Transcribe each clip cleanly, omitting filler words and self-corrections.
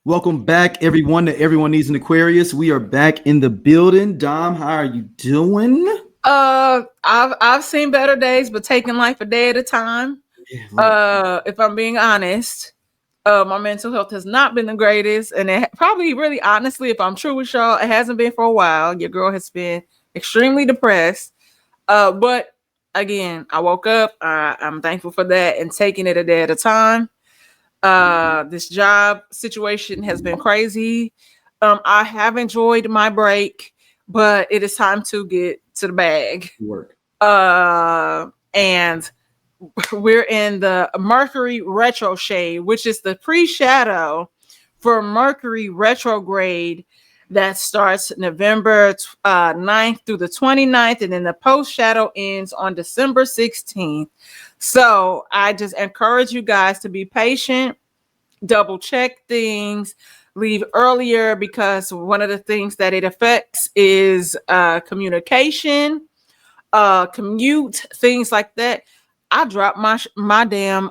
Welcome back, everyone, to Everyone Needs an Aquarius. We are back in the building. Dom, how are you doing? I've seen better days, but taking life a day at a time. If I'm being honest, my mental health has not been the greatest, and it probably, really, honestly, if I'm true with y'all, it hasn't been for a while. Your girl has been extremely depressed. But again, I woke up. I'm thankful for that and taking it a day at a time. This job situation has been crazy. I have enjoyed my break, but it is time to get to the bag. Work. And we're in the Mercury retro shade, which is the pre-shadow for Mercury retrograde that starts November 9th through the 29th, and then the post-shadow ends on December 16th. So I just encourage you guys to be patient, double check things, leave earlier, because one of the things that it affects is communication, commute, things like that. I dropped my damn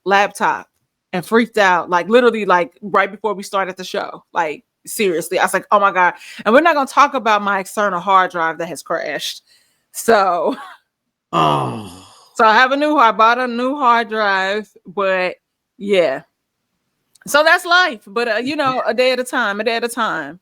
laptop and freaked out, like literally, like right before we started the show. Like seriously, I was like, oh my God. And we're not going to talk about my external hard drive that has crashed. So, so I bought a new hard drive, but yeah. So that's life. But, a day at a time.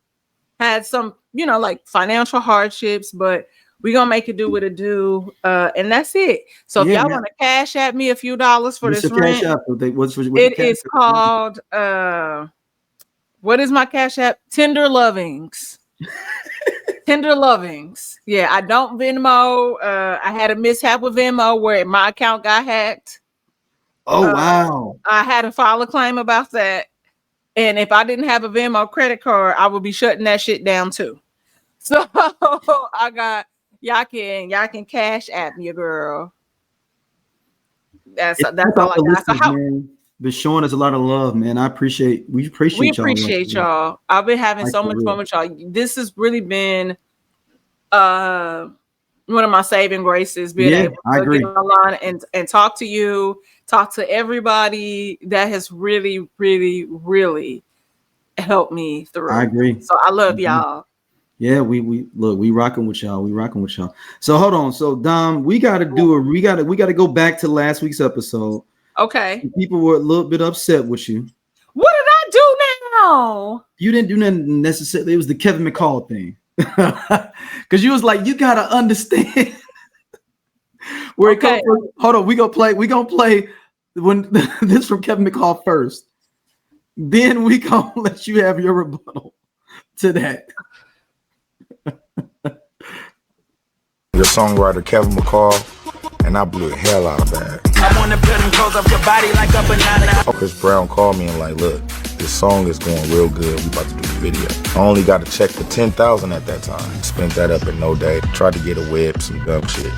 Had some, like financial hardships, but we're going to make it do what it do. And that's it. So if y'all want to cash at me a few dollars for this rent, it is called, what is my cash app? Tender Lovings. Tender Lovings. Yeah, I don't Venmo. I had a mishap with Venmo where my account got hacked. Oh, wow. I had to file a claim about that. And if I didn't have a Venmo credit card, I would be shutting that shit down too. So I got y'all can cash app me, girl. That's all I got. So how, but showing us a lot of love, man. We appreciate y'all. I've been having so much fun with y'all. This has really been one of my saving graces, being able to get online and talk to you, talk to everybody. That has really, really, really helped me through. I agree. So I love y'all. Yeah, we rocking with y'all. So hold on. So Dom, we gotta go back to last week's episode. Okay. People were a little bit upset with you. What did I do now? You didn't do nothing necessarily. It was the Kevin McCall thing. Because you was like, you gotta understand where it comes from. Hold on, we gonna play when this from Kevin McCall first. Then we gonna let you have your rebuttal to that. The songwriter Kevin McCall, and I blew the hell out of that. I wanna put them close up your body like a banana. Chris Brown called me and like, look, this song is going real good. We about to do the video. I only got a check for $10,000 at that time. Spent that up in no day. Tried to get a whip, some dumb shit.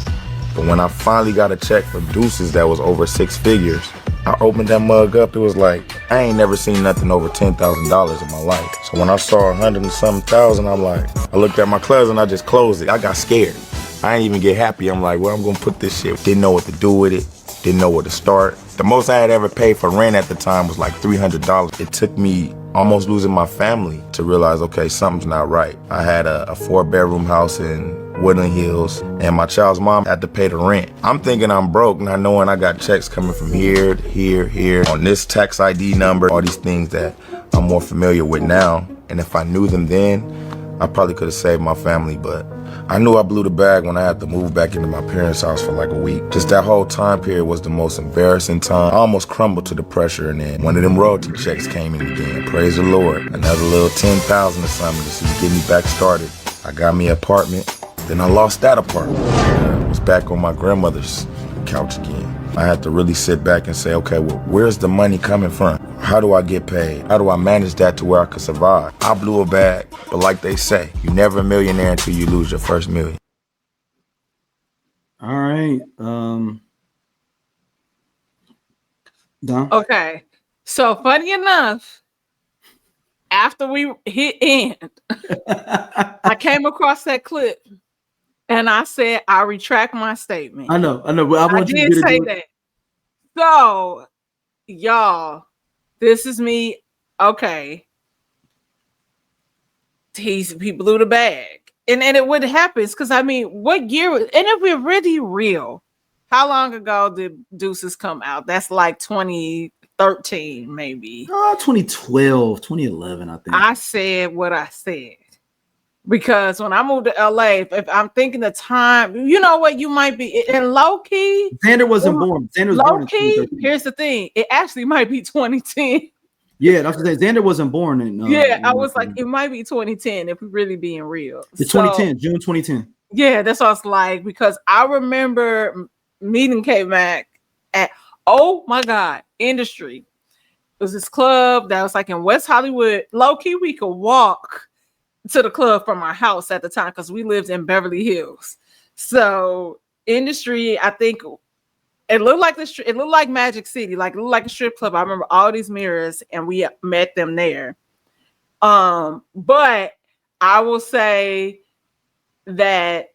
But when I finally got a check from Deuces that was over 6 figures, I opened that mug up. It was like, I ain't never seen nothing over $10,000 in my life. So when I saw 100 and something thousand, I'm like, I looked at my cousin, I just closed it. I got scared. I didn't even get happy. I'm like, well, I'm gonna put this shit. Didn't know what to do with it. Didn't know where to start. The most I had ever paid for rent at the time was like $300. It took me almost losing my family to realize, okay, something's not right. I had a 4-bedroom house in Woodland Hills, and my child's mom had to pay the rent. I'm thinking I'm broke, not knowing I got checks coming from here, here, on this tax ID number, all these things that I'm more familiar with now. And if I knew them then, I probably could have saved my family, but I knew I blew the bag when I had to move back into my parents' house for like a week. Just that whole time period was the most embarrassing time. I almost crumbled to the pressure, and then one of them royalty checks came in again. Praise the Lord. Another little $10,000 or something just to get me back started. I got me an apartment. Then I lost that apartment. I was back on my grandmother's couch again. I had to really sit back and say, okay, well, where's the money coming from? How do I get paid? How do I manage that to where I could survive? I blew a bag, but like they say, you're never a millionaire until you lose your first million. All right. Dom? Okay. So funny enough, after we hit end, I came across that clip and I said, I retract my statement. I know. But I did say that. So, y'all, this is me. Okay. he blew the bag. And it would happen because I mean, what year? And if we're really real, how long ago did Deuces come out? That's like 2013, maybe. 2012, 2011, I think. I said what I said because when I moved to LA, if I'm thinking the time, you know what, you might be in low key. Xander wasn't born. Xander was low born in key. 2013. Here's the thing: it actually might be 2010. Yeah, that's what I'm saying. Xander wasn't born in. I was like, it might be 2010 if we're really being real. It's 2010, June 2010. Yeah, that's what I was like, because I remember meeting K-Mac at, oh my God, Industry. It was this club that was like in West Hollywood. Low key, we could walk to the club from our house at the time because we lived in Beverly Hills. So Industry, I think it looked like it looked like Magic City, like it looked like a strip club. I remember all these mirrors, and we met them there. But I will say that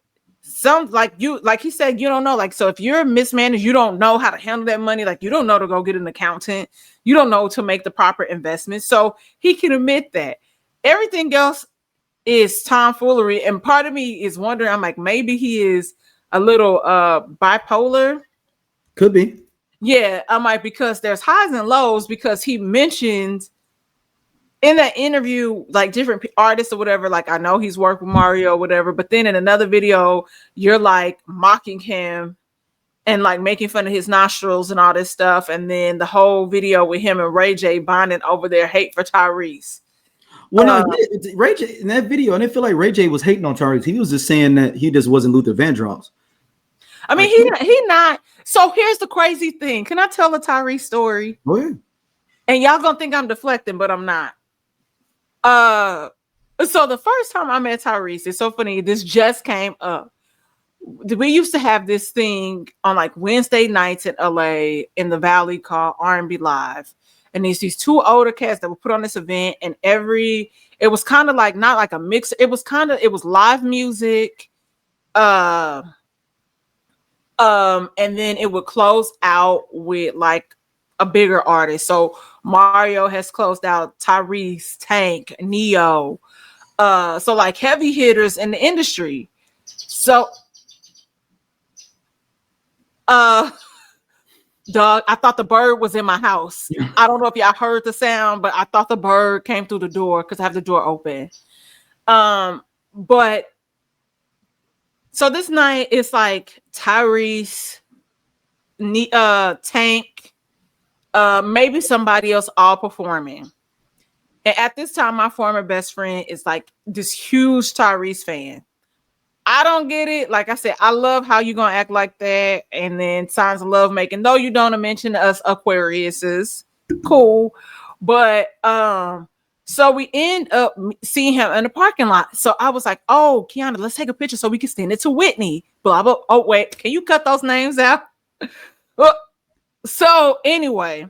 like he said, you don't know. Like, so if you're mismanaged, you don't know how to handle that money. Like, you don't know to go get an accountant. You don't know to make the proper investment. So he can admit that. Everything else is tomfoolery. And part of me is wondering, I'm like, maybe he is a little bipolar. Could be. Yeah, I'm like, because there's highs and lows, because he mentioned in that interview, like different artists or whatever, like I know he's worked with Mario or whatever, but then in another video, you're like mocking him and like making fun of his nostrils and all this stuff. And then the whole video with him and Ray J bonding over their hate for Tyrese. Well, no, Ray J in that video, I didn't feel like Ray J was hating on Tyrese. He was just saying that he just wasn't Luther Vandross. I mean, he not. So here's the crazy thing. Can I tell a Tyrese story? Oh, yeah. And y'all gonna think I'm deflecting, but I'm not. So the first time I met Tyrese, it's so funny. This just came up. We used to have this thing on like Wednesday nights in LA in the Valley called R&B Live. And these two older cats that would put on this event, and it was kind of like, not like a mix. It was live music. And then it would close out with like a bigger artist. So Mario has closed out, Tyrese, Tank, Neo. So like heavy hitters in the industry. So dog, I thought the bird was in my house. Yeah. I don't know if y'all heard the sound, but I thought the bird came through the door because I have the door open. But so this night it's like Tyrese, Tank, maybe somebody else all performing. And at this time, my former best friend is like this huge Tyrese fan. I don't get it. Like I said, I love how you gonna act like that. And then signs of love making. No, you don't mention us Aquariuses. Cool. But so we end up seeing him in the parking lot. So I was like, oh, Kiana, let's take a picture so we can send it to Whitney. Blah, blah. Oh, wait, can you cut those names out? So anyway,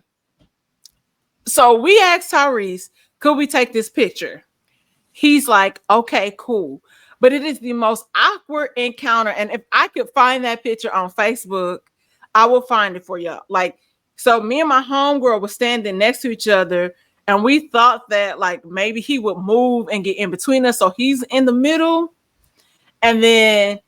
so we asked Tyrese, could we take this picture? He's like, okay, cool. But it is the most awkward encounter. And if I could find that picture on Facebook, I will find it for y'all. Like, so me and my homegirl were standing next to each other, and we thought that like maybe he would move and get in between us. So he's in the middle. And then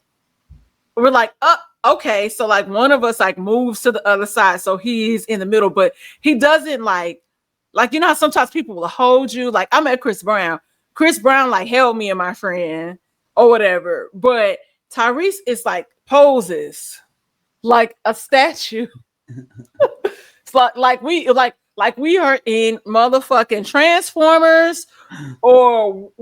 we're like, oh, okay. So like one of us like moves to the other side. So he's in the middle, but he doesn't like, you know how sometimes people will hold you. Like I met Chris Brown. Chris Brown like held me and my friend or whatever. But Tyrese is like poses like a statue. It's like we are in motherfucking Transformers or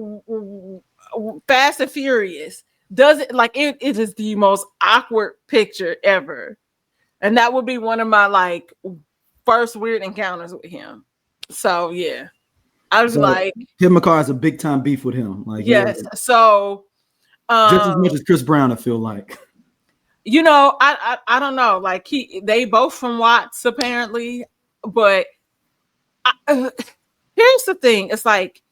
Fast and Furious. Does it like it is the most awkward picture ever. And that would be one of my like first weird encounters with him. So yeah. I was like Kevin McCall has a big time beef with him. Like yes. So just as much as Chris Brown, I feel like. You know, I don't know. Like they both from Watts apparently, but here's the thing. It's like,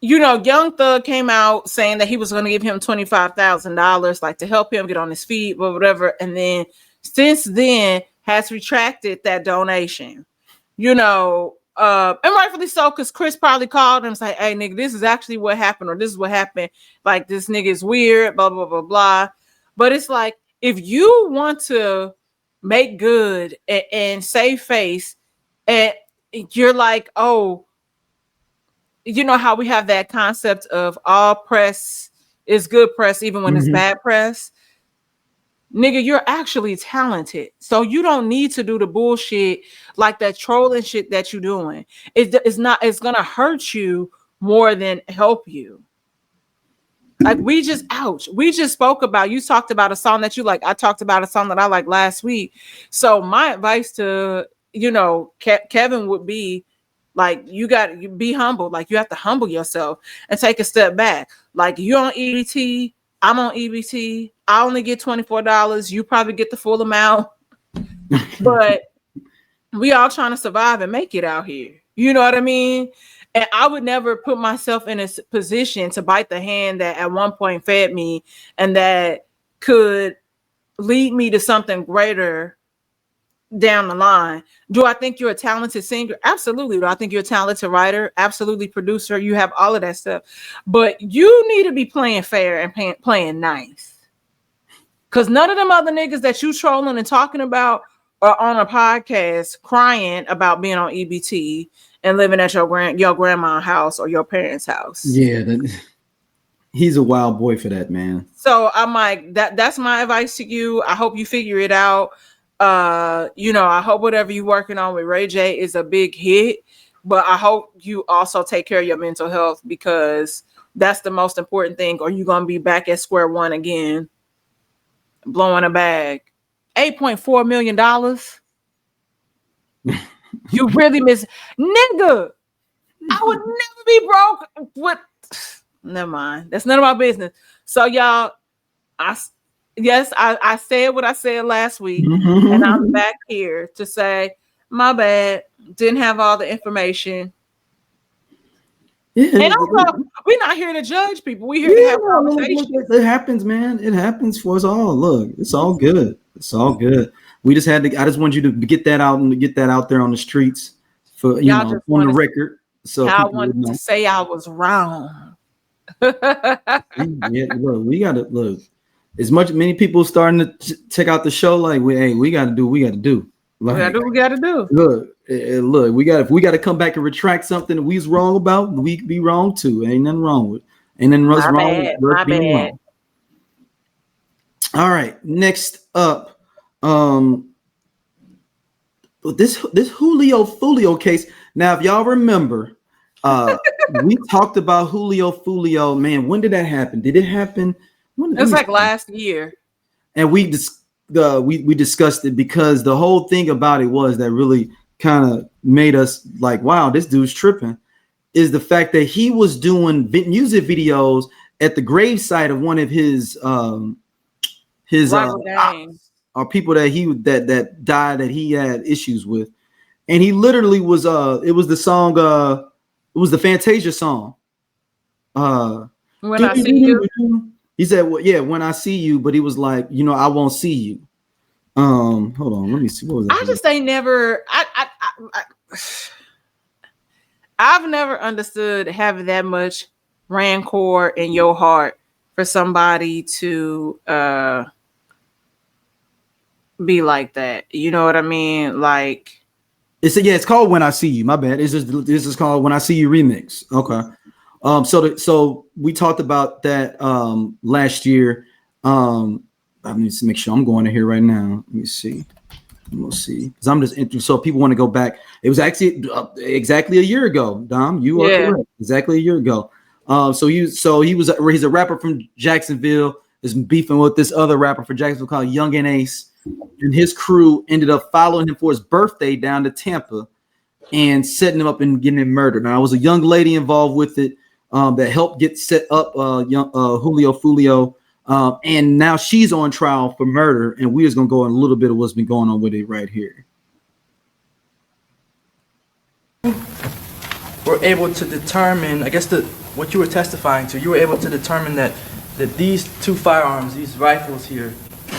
you know, Young Thug came out saying that he was going to give him $25,000, like to help him get on his feet, or whatever. And then since then has retracted that donation. You know, and rightfully so, because Chris probably called him and said, hey, nigga, this is actually what happened, or this is what happened. Like, this nigga is weird, blah, blah, blah, blah. But it's like, if you want to make good and save face, and you're like, oh, you know how we have that concept of all press is good press, even when it's bad press. Nigga, you're actually talented. So you don't need to do the bullshit like that trolling shit that you're doing. It's gonna hurt you more than help you. Like we just spoke about, you talked about a song that you like. I talked about a song that I like last week. So my advice to, Kevin would be like, you be humble. Like you have to humble yourself and take a step back. Like you're on EBT, I'm on EBT. I only get $24. You probably get the full amount. But we all trying to survive and make it out here. You know what I mean? And I would never put myself in a position to bite the hand that at one point fed me and that could lead me to something greater down the line. Do I think you're a talented singer? Absolutely. Do I think you're a talented writer? Absolutely. Producer. You have all of that stuff. But you need to be playing fair and playing nice. Because none of them other niggas that you trolling and talking about are on a podcast crying about being on EBT and living at your grandma's house or your parents' house. Yeah, he's a wild boy for that, man. So I'm like, that's my advice to you. I hope you figure it out. I hope whatever you're working on with Ray J is a big hit, but I hope you also take care of your mental health, because that's the most important thing, or you're gonna be back at square one again, blowing a bag. $8.4 million. You really miss, nigga. I would never be broke with. Never mind. That's none of my business. So y'all, I said what I said last week, and I'm back here to say my bad. Didn't have all the information. Yeah, and also, we're not here to judge people. We're here to have conversations. It happens, man. It happens for us all. Look, it's all good. It's all good. We just had to. I just want you to get that out and get that out there on the streets for on the record. So I wanted to say I was wrong. Yeah, look, we gotta look. As many people starting to check out the show, like we gotta do what we gotta do. Like, we gotta do. Look, if we gotta come back and retract something that we was wrong about, we be wrong too. Ain't nothing wrong with. Ain't nothing wrong with being wrong. All right, next up. This Julio Foolio case. Now, if y'all remember, we talked about Julio Foolio. Man, when did that happen? Did it happen? It was like last year. And we discussed it because the whole thing about it was that really kind of made us like, wow, this dude's tripping. Is the fact that he was doing music videos at the gravesite of one of his or people that died that he had issues with, and he literally was it was the song it was the Fantasia song. When I see you, he said, well, yeah, when I see you, but he was like, I won't see you. Hold on, let me see. What was that? I just ain't never. I've never understood having that much rancor in your heart for somebody to be like that. You know what I mean? Like, it's called When I See You. My bad. This is called When I See You remix. Okay. So we talked about that last year. I need to make sure I'm going to here right now. Let me see. We'll see. Because I'm just interested. So people want to go back. It was actually exactly a year ago. Dom, you are correct. Exactly a year ago. He's a rapper from Jacksonville. Is beefing with this other rapper from Jacksonville called Young and Ace, and his crew ended up following him for his birthday down to Tampa and setting him up and getting him murdered. Now, there was a young lady involved with it that helped get set up Julio Foolio. And now she's on trial for murder, and we're just gonna go in a little bit of what's been going on with it right here. We're able to determine, I guess what you were testifying to, you were able to determine that these two firearms, these rifles here,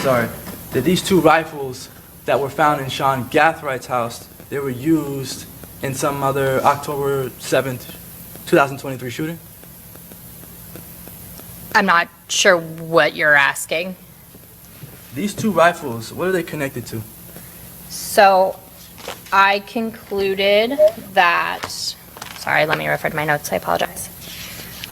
that these two rifles that were found in Sean Gathwright's house, they were used in some other October 7th, 2023 shooting? I'm not sure what you're asking. These two rifles, what are they connected to? So I concluded that, sorry, let me refer to my notes, I apologize.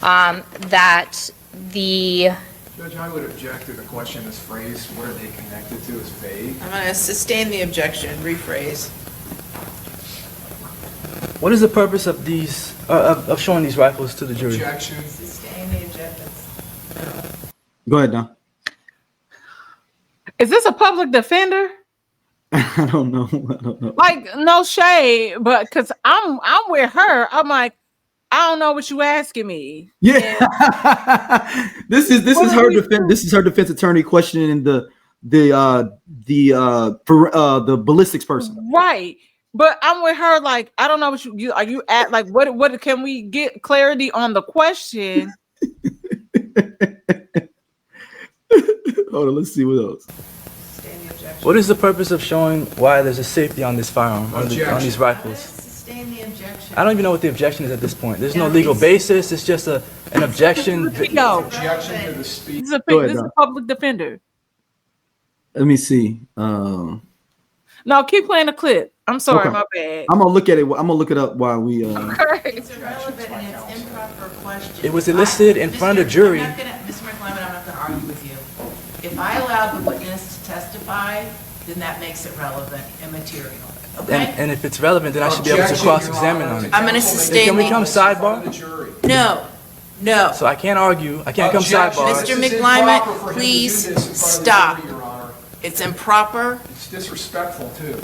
That the... Judge, I would object to the question as phrased, what are they connected to, is vague. I'm going to sustain the objection, rephrase. What is the purpose of these, of showing these rifles to the jury? Objection. Sustain the objection. Go ahead, Don. Is this a public defender? I don't know. Like, no shade, but because I'm with her, I'm like, I don't know what you asking me. Yeah, this is her defense. This is her defense attorney questioning the ballistics person. Right, but I'm with her. Like, I don't know what you are. You at like what? Can we get clarity on the question? Hold on, let's see what else. Sustain the objection. What is the purpose of showing why there's a safety on this firearm, on these rifles? Sustain the objection. I don't even know what the objection is at this point. There's no legal basis. It's just an objection. No, Objection to the speech. this is a public defender. Let me see. No, keep playing the clip. I'm sorry, Okay. my bad. I'm gonna look at it. I'm gonna look it up while we. It's irrelevant and it's improper question. It was elicited in front of the jury. Mr. McClement, I'm not going to argue with you. If I allow the witness to testify, then that makes it relevant and material. Okay? And if it's relevant, then I should be able to Objection, cross-examine Your on Honor. it. I'm going to sustain Can we come The sidebar? jury. No. So I can't argue. I can't come Objection. sidebar. Mr. This is McClement, improper for him to do please this in front of the stop. jury, Your Honor. It's improper. It's disrespectful, too.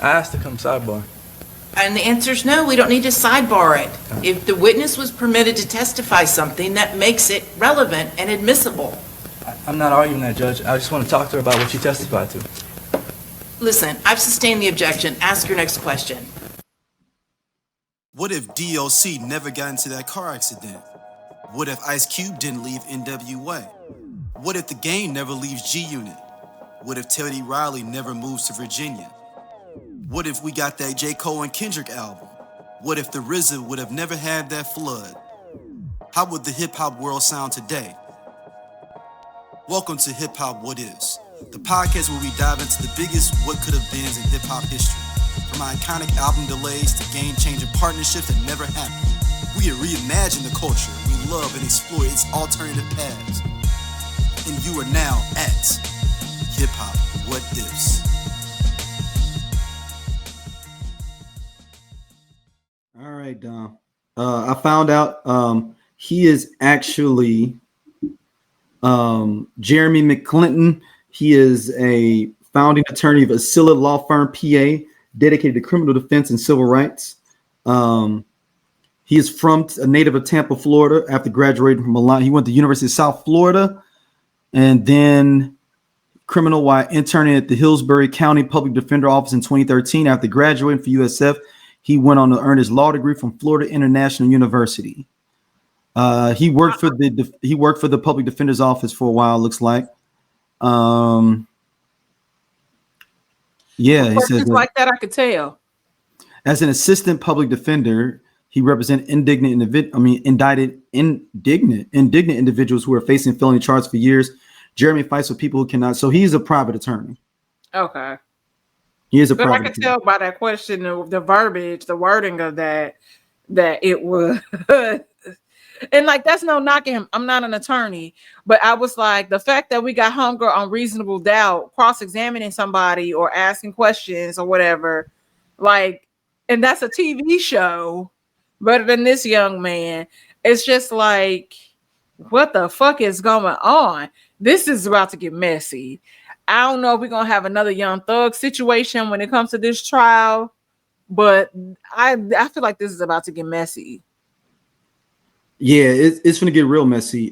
I asked to come sidebar. And the answer is no, we don't need to sidebar it. If the witness was permitted to testify something, that makes it relevant and admissible. I'm not arguing that, Judge. I just want to talk to her about what she testified to. Listen, I've sustained the objection. Ask your next question. What if DOC never got into that car accident? What if Ice Cube didn't leave NWA? What if the game never leaves G-Unit? What if Teddy Riley never moves to Virginia? What if we got that J. Cole and Kendrick album? What if the RZA would have never had that flood? How would the hip-hop world sound today? Welcome to Hip Hop What Is, the podcast where we dive into the biggest what could have beens in hip-hop history. From iconic album delays to game-changing partnerships that never happened. We reimagine the culture we love and explore its alternative paths. And you are now at Hip Hop What Is. All right, Dom. I found out he is actually Jeremy McClinton. He is a founding attorney of Ascilla Law Firm, PA, dedicated to criminal defense and civil rights. He is from a native of Tampa, Florida. After graduating from Milan, he went to the University of South Florida, and then criminal while interning at the Hillsbury County Public Defender Office in 2013. After graduating from USF, he went on to earn his law degree from Florida International University. He worked for the Public Defender's Office for a while. Looks like. Yeah, he says like that. I could tell. As an assistant public defender, he represents indicted indignant individuals who are facing felony charges for years. Jeremy fights with people who cannot. So he's a private attorney. Okay. He is a But private I could attorney. tell by that question, the verbiage, the wording of that it was. And like, that's no knocking him. I'm not an attorney, but I was like, the fact that we got hunger on reasonable doubt, cross-examining somebody or asking questions or whatever, like, and that's a TV show better than this young man. It's just like, what the fuck is going on? This is about to get messy. I don't know if we're going to have another Young Thug situation when it comes to this trial, but I feel like this is about to get messy. Yeah, it's going to get real messy.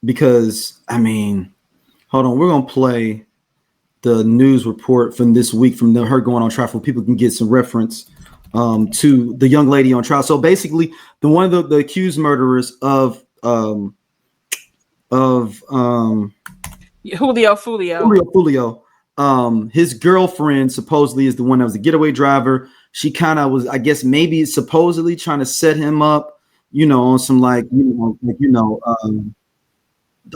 Because hold on, we're going to play the news report from this week from her going on trial, so people can get some reference to the young lady on trial. So basically, one of the accused murderers of Julio Foolio. His girlfriend supposedly is the one that was the getaway driver. she kind of was, I guess, maybe supposedly trying to set him up, on some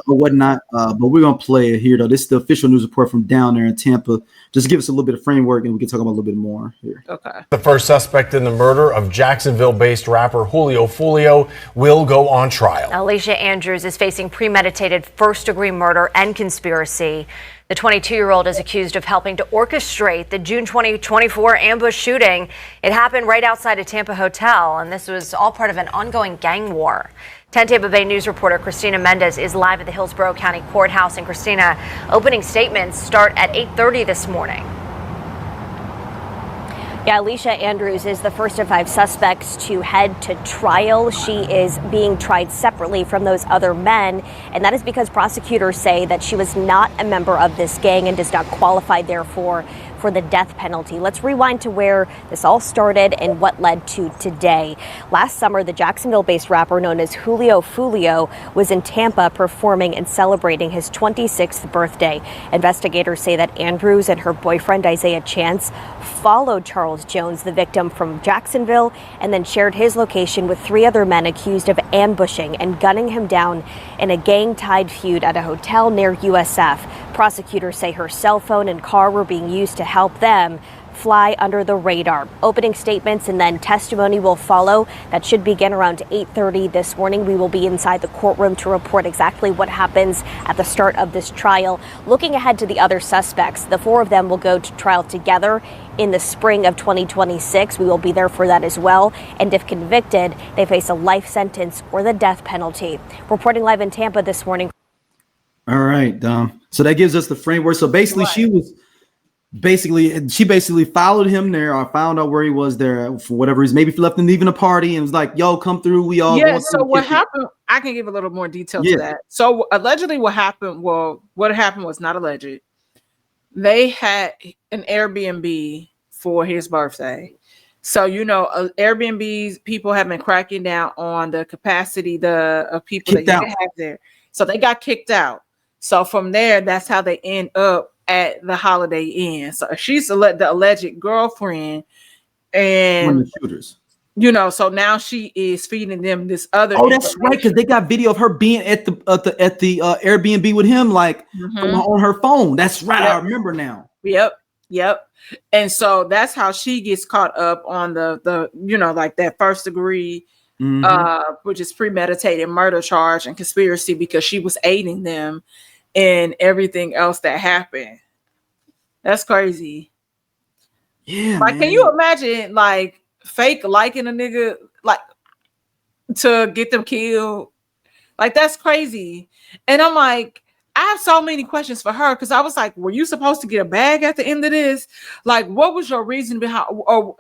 or whatnot. But we're gonna play it here though. This is the official news report from down there in Tampa. Just give us a little bit of framework and we can talk about a little bit more here. Okay. The first suspect in the murder of Jacksonville-based rapper Julio Foolio will go on trial. Alicia Andrews is facing premeditated first-degree murder and conspiracy. The 22-year-old is accused of helping to orchestrate the June 2024 ambush shooting. It happened right outside a Tampa hotel, and this was all part of an ongoing gang war. 10 Tampa Bay News reporter Christina Mendez is live at the Hillsborough County Courthouse. And Christina, opening statements start at 8:30 this morning. Yeah, Alicia Andrews is the first of 5 suspects to head to trial. She is being tried separately from those other men, and that is because prosecutors say that she was not a member of this gang and does not qualify, therefore, for the death penalty. Let's rewind to where this all started and what led to today. Last summer, the Jacksonville-based rapper known as Julio Foolio was in Tampa performing and celebrating his 26th birthday. Investigators say that Andrews and her boyfriend Isaiah Chance followed Charles Jones, the victim, from Jacksonville and then shared his location with 3 other men accused of ambushing and gunning him down in a gang-tied feud at a hotel near USF. Prosecutors say her cell phone and car were being used to help them fly under the radar. Opening statements and then testimony will follow. That should begin around 8:30 this morning. We will be inside the courtroom to report exactly what happens at the start of this trial. Looking ahead to the other suspects, the 4 of them will go to trial together in the spring of 2026. We will be there for that as well. And if convicted, they face a life sentence or the death penalty. Reporting live in Tampa this morning. All right, Dom. So that gives us the framework. So basically, she basically followed him there, or found out where he was there for whatever reason. Maybe left him leaving a party and was like, "Yo, come through. We all." Yeah. So what happened? I can give a little more detail to that. So allegedly, what happened? Well, what happened was not alleged. They had an Airbnb for his birthday. So Airbnbs, people have been cracking down on the capacity of people that you have there. So they got kicked out. So from there, that's how they end up at the Holiday Inn. So she's the alleged girlfriend, and one of the shooters. So now she is feeding them this other. Oh, that's right, because they got video of her being at the Airbnb with him, like on her phone. That's right. Yep. I remember now. Yep. And so that's how she gets caught up on the like that first degree. Which is premeditated murder charge and conspiracy, because she was aiding them in everything else that happened. That's crazy. Yeah. Like, man. Can you imagine like fake liking a nigga like to get them killed? Like, that's crazy. And I'm like, I have so many questions for her, because I was like, were you supposed to get a bag at the end of this? Like, what was your reason behind, or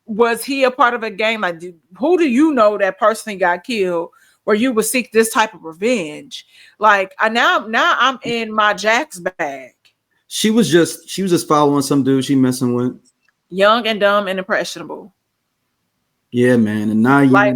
was he a part of a gang? Like, who do you know that personally got killed where you would seek this type of revenge? Like, now I'm in my Jack's bag. She was just following some dude she messing with. Young and dumb and impressionable. Yeah, man. And now like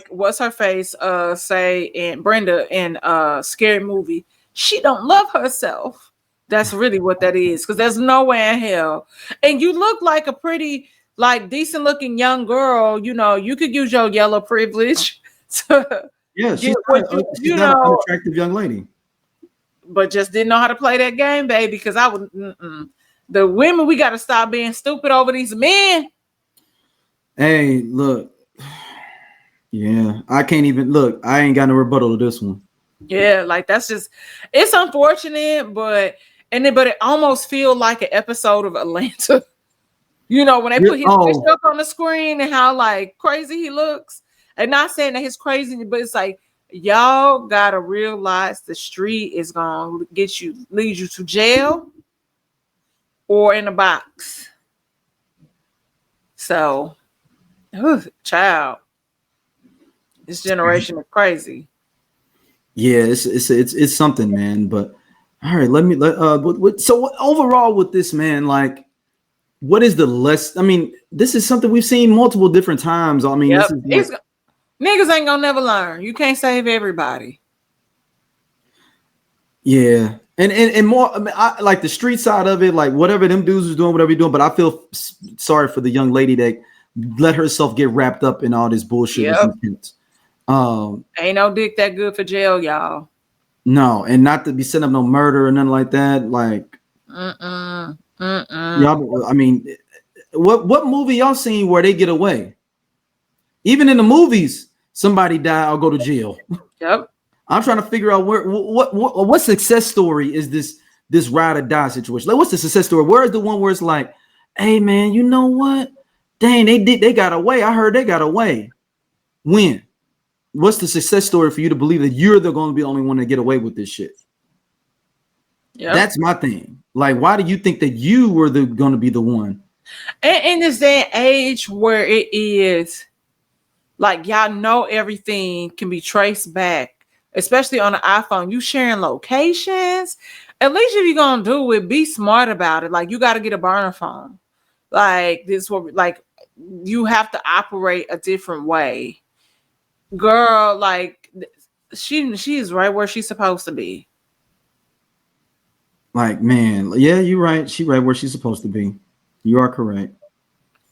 what's her face say in Brenda in Scary Movie? She don't love herself. That's really what that is, because there's no way in hell. And you look like a pretty, like, decent looking young girl. You could use your yellow privilege to she's not an attractive young lady, but just didn't know how to play that game, baby. Because I would the women, we got to stop being stupid over these men. Hey, look. Yeah, I can't even look. I ain't got no rebuttal to this one. Yeah, like, that's just, it's unfortunate, but it almost feel like an episode of Atlanta. When they put his picture up on the screen and how like crazy he looks. And not saying that he's crazy, but it's like, y'all gotta realize the street is gonna lead you to jail or in a box. So, child, this generation is crazy. Yeah, it's something, man. But all right, so overall with this, man, like, what is the less? I mean, this is something we've seen multiple different times. I mean, niggas ain't gonna never learn. You can't save everybody. Yeah, And more, I mean, I like the street side of it, like whatever them dudes was doing, whatever you're doing. But I feel sorry for the young lady that let herself get wrapped up in all this bullshit. Yep. With these kids. Ain't no dick that good for jail, y'all. No, and not to be setting up no murder or nothing like that. Like, y'all, I mean, what movie y'all seen where they get away? Even in the movies, somebody die or go to jail. Yep. I'm trying to figure out what success story is this ride or die situation? Like, what's the success story? Where is the one where it's like, hey man, you know what? Dang, they got away. I heard they got away. When? What's the success story for you to believe that you're going to be the only one to get away with this shit? Yep. That's my thing. Like, why do you think that you were going to be the one? And in this day and age where it is, like, y'all know everything can be traced back. Especially on the iPhone, you sharing locations. At least if you're gonna do it, be smart about it. Like, you got to get a burner phone. Like this, like you have to operate a different way, girl. Like she is right where she's supposed to be. Like, man, yeah, you're right. She right where she's supposed to be. You are correct.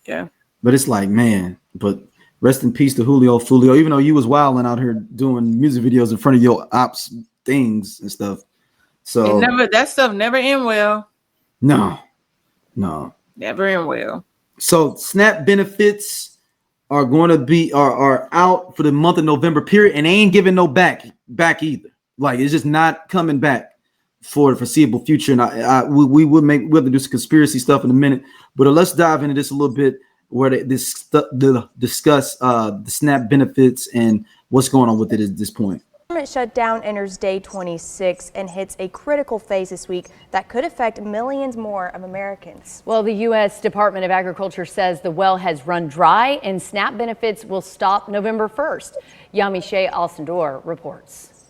Yeah, but it's like, man, but. Rest in peace to Julio Foolio, even though you was wilding out here doing music videos in front of your ops things and stuff. So that stuff never end well. No. Never end well. So SNAP benefits are going to be are out for the month of November period, and they ain't giving no back either. Like, it's just not coming back for the foreseeable future. And we'll have to do some conspiracy stuff in a minute, but let's dive into this a little bit. Where they discuss the SNAP benefits and what's going on with it at this point. Government shutdown enters day 26 and hits a critical phase this week that could affect millions more of Americans. Well, the U.S. Department of Agriculture says the well has run dry and SNAP benefits will stop November 1st. Yami Alcindor reports.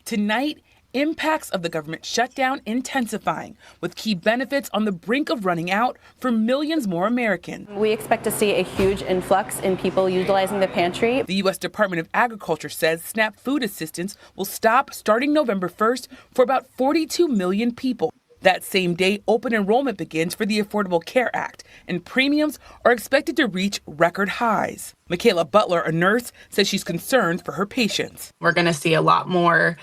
Tonight, impacts of the government shutdown intensifying, with key benefits on the brink of running out for millions more Americans. We expect to see a huge influx in people utilizing the pantry. The U.S. Department of Agriculture says SNAP food assistance will stop starting November 1st for about 42 million people. That same day, open enrollment begins for the Affordable Care Act, and premiums are expected to reach record highs. Michaela Butler, a nurse, says she's concerned for her patients. We're going to see a lot more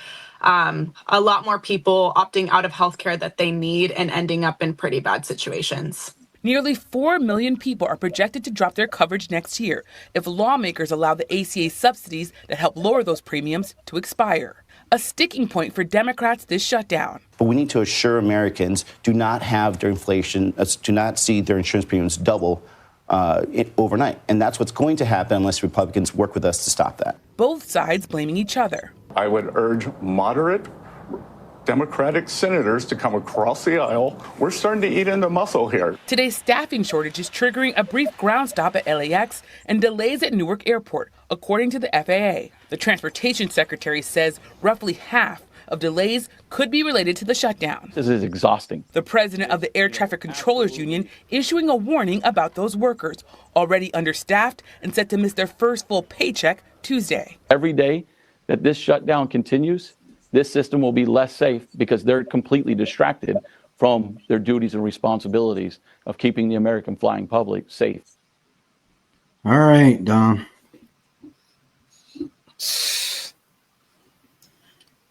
people opting out of healthcare that they need and ending up in pretty bad situations. Nearly 4 million people are projected to drop their coverage next year if lawmakers allow the ACA subsidies that help lower those premiums to expire. A sticking point for Democrats this shutdown. But we need to assure Americans do not have their inflation, do not see their insurance premiums double overnight. And that's what's going to happen unless Republicans work with us to stop that. Both sides blaming each other. I would urge moderate Democratic senators to come across the aisle. We're starting to eat into muscle here. Today's staffing shortage is triggering a brief ground stop at LAX and delays at Newark Airport, according to the FAA. The transportation secretary says roughly half of delays could be related to the shutdown. This is exhausting. The president of the Air Traffic Controllers Union issuing a warning about those workers, already understaffed and set to miss their first full paycheck Tuesday. Every day that this shutdown continues, this system will be less safe because they're completely distracted from their duties and responsibilities of keeping the American flying public safe. All right, Dom.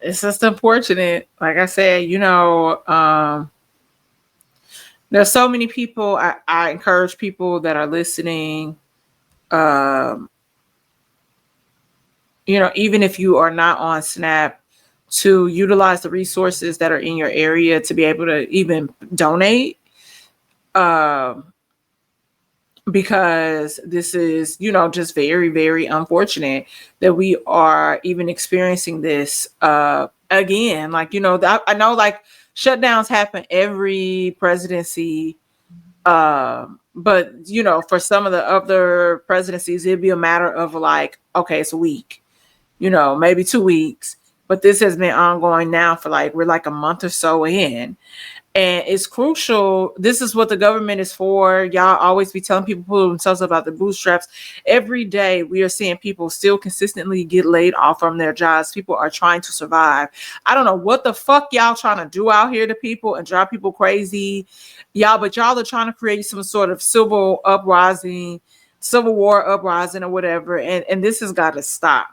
It's just unfortunate. Like I said, there's so many people. I encourage people that are listening, even if you are not on SNAP, to utilize the resources that are in your area to be able to even donate. Because this is, just very, very unfortunate that we are even experiencing this again. Like, I know like shutdowns happen every presidency. But, for some of the other presidencies, it'd be a matter of like, okay, it's a week, maybe 2 weeks. but this has been ongoing now for we're like a month or so in. And it's crucial. This is what the government is for. Y'all always be telling people pull themselves up about the bootstraps. Every day we are seeing people still consistently get laid off from their jobs. People are trying to survive. I don't know what the fuck y'all trying to do out here to people and drive people crazy. But y'all are trying to create some sort of civil war uprising or whatever. And this has got to stop.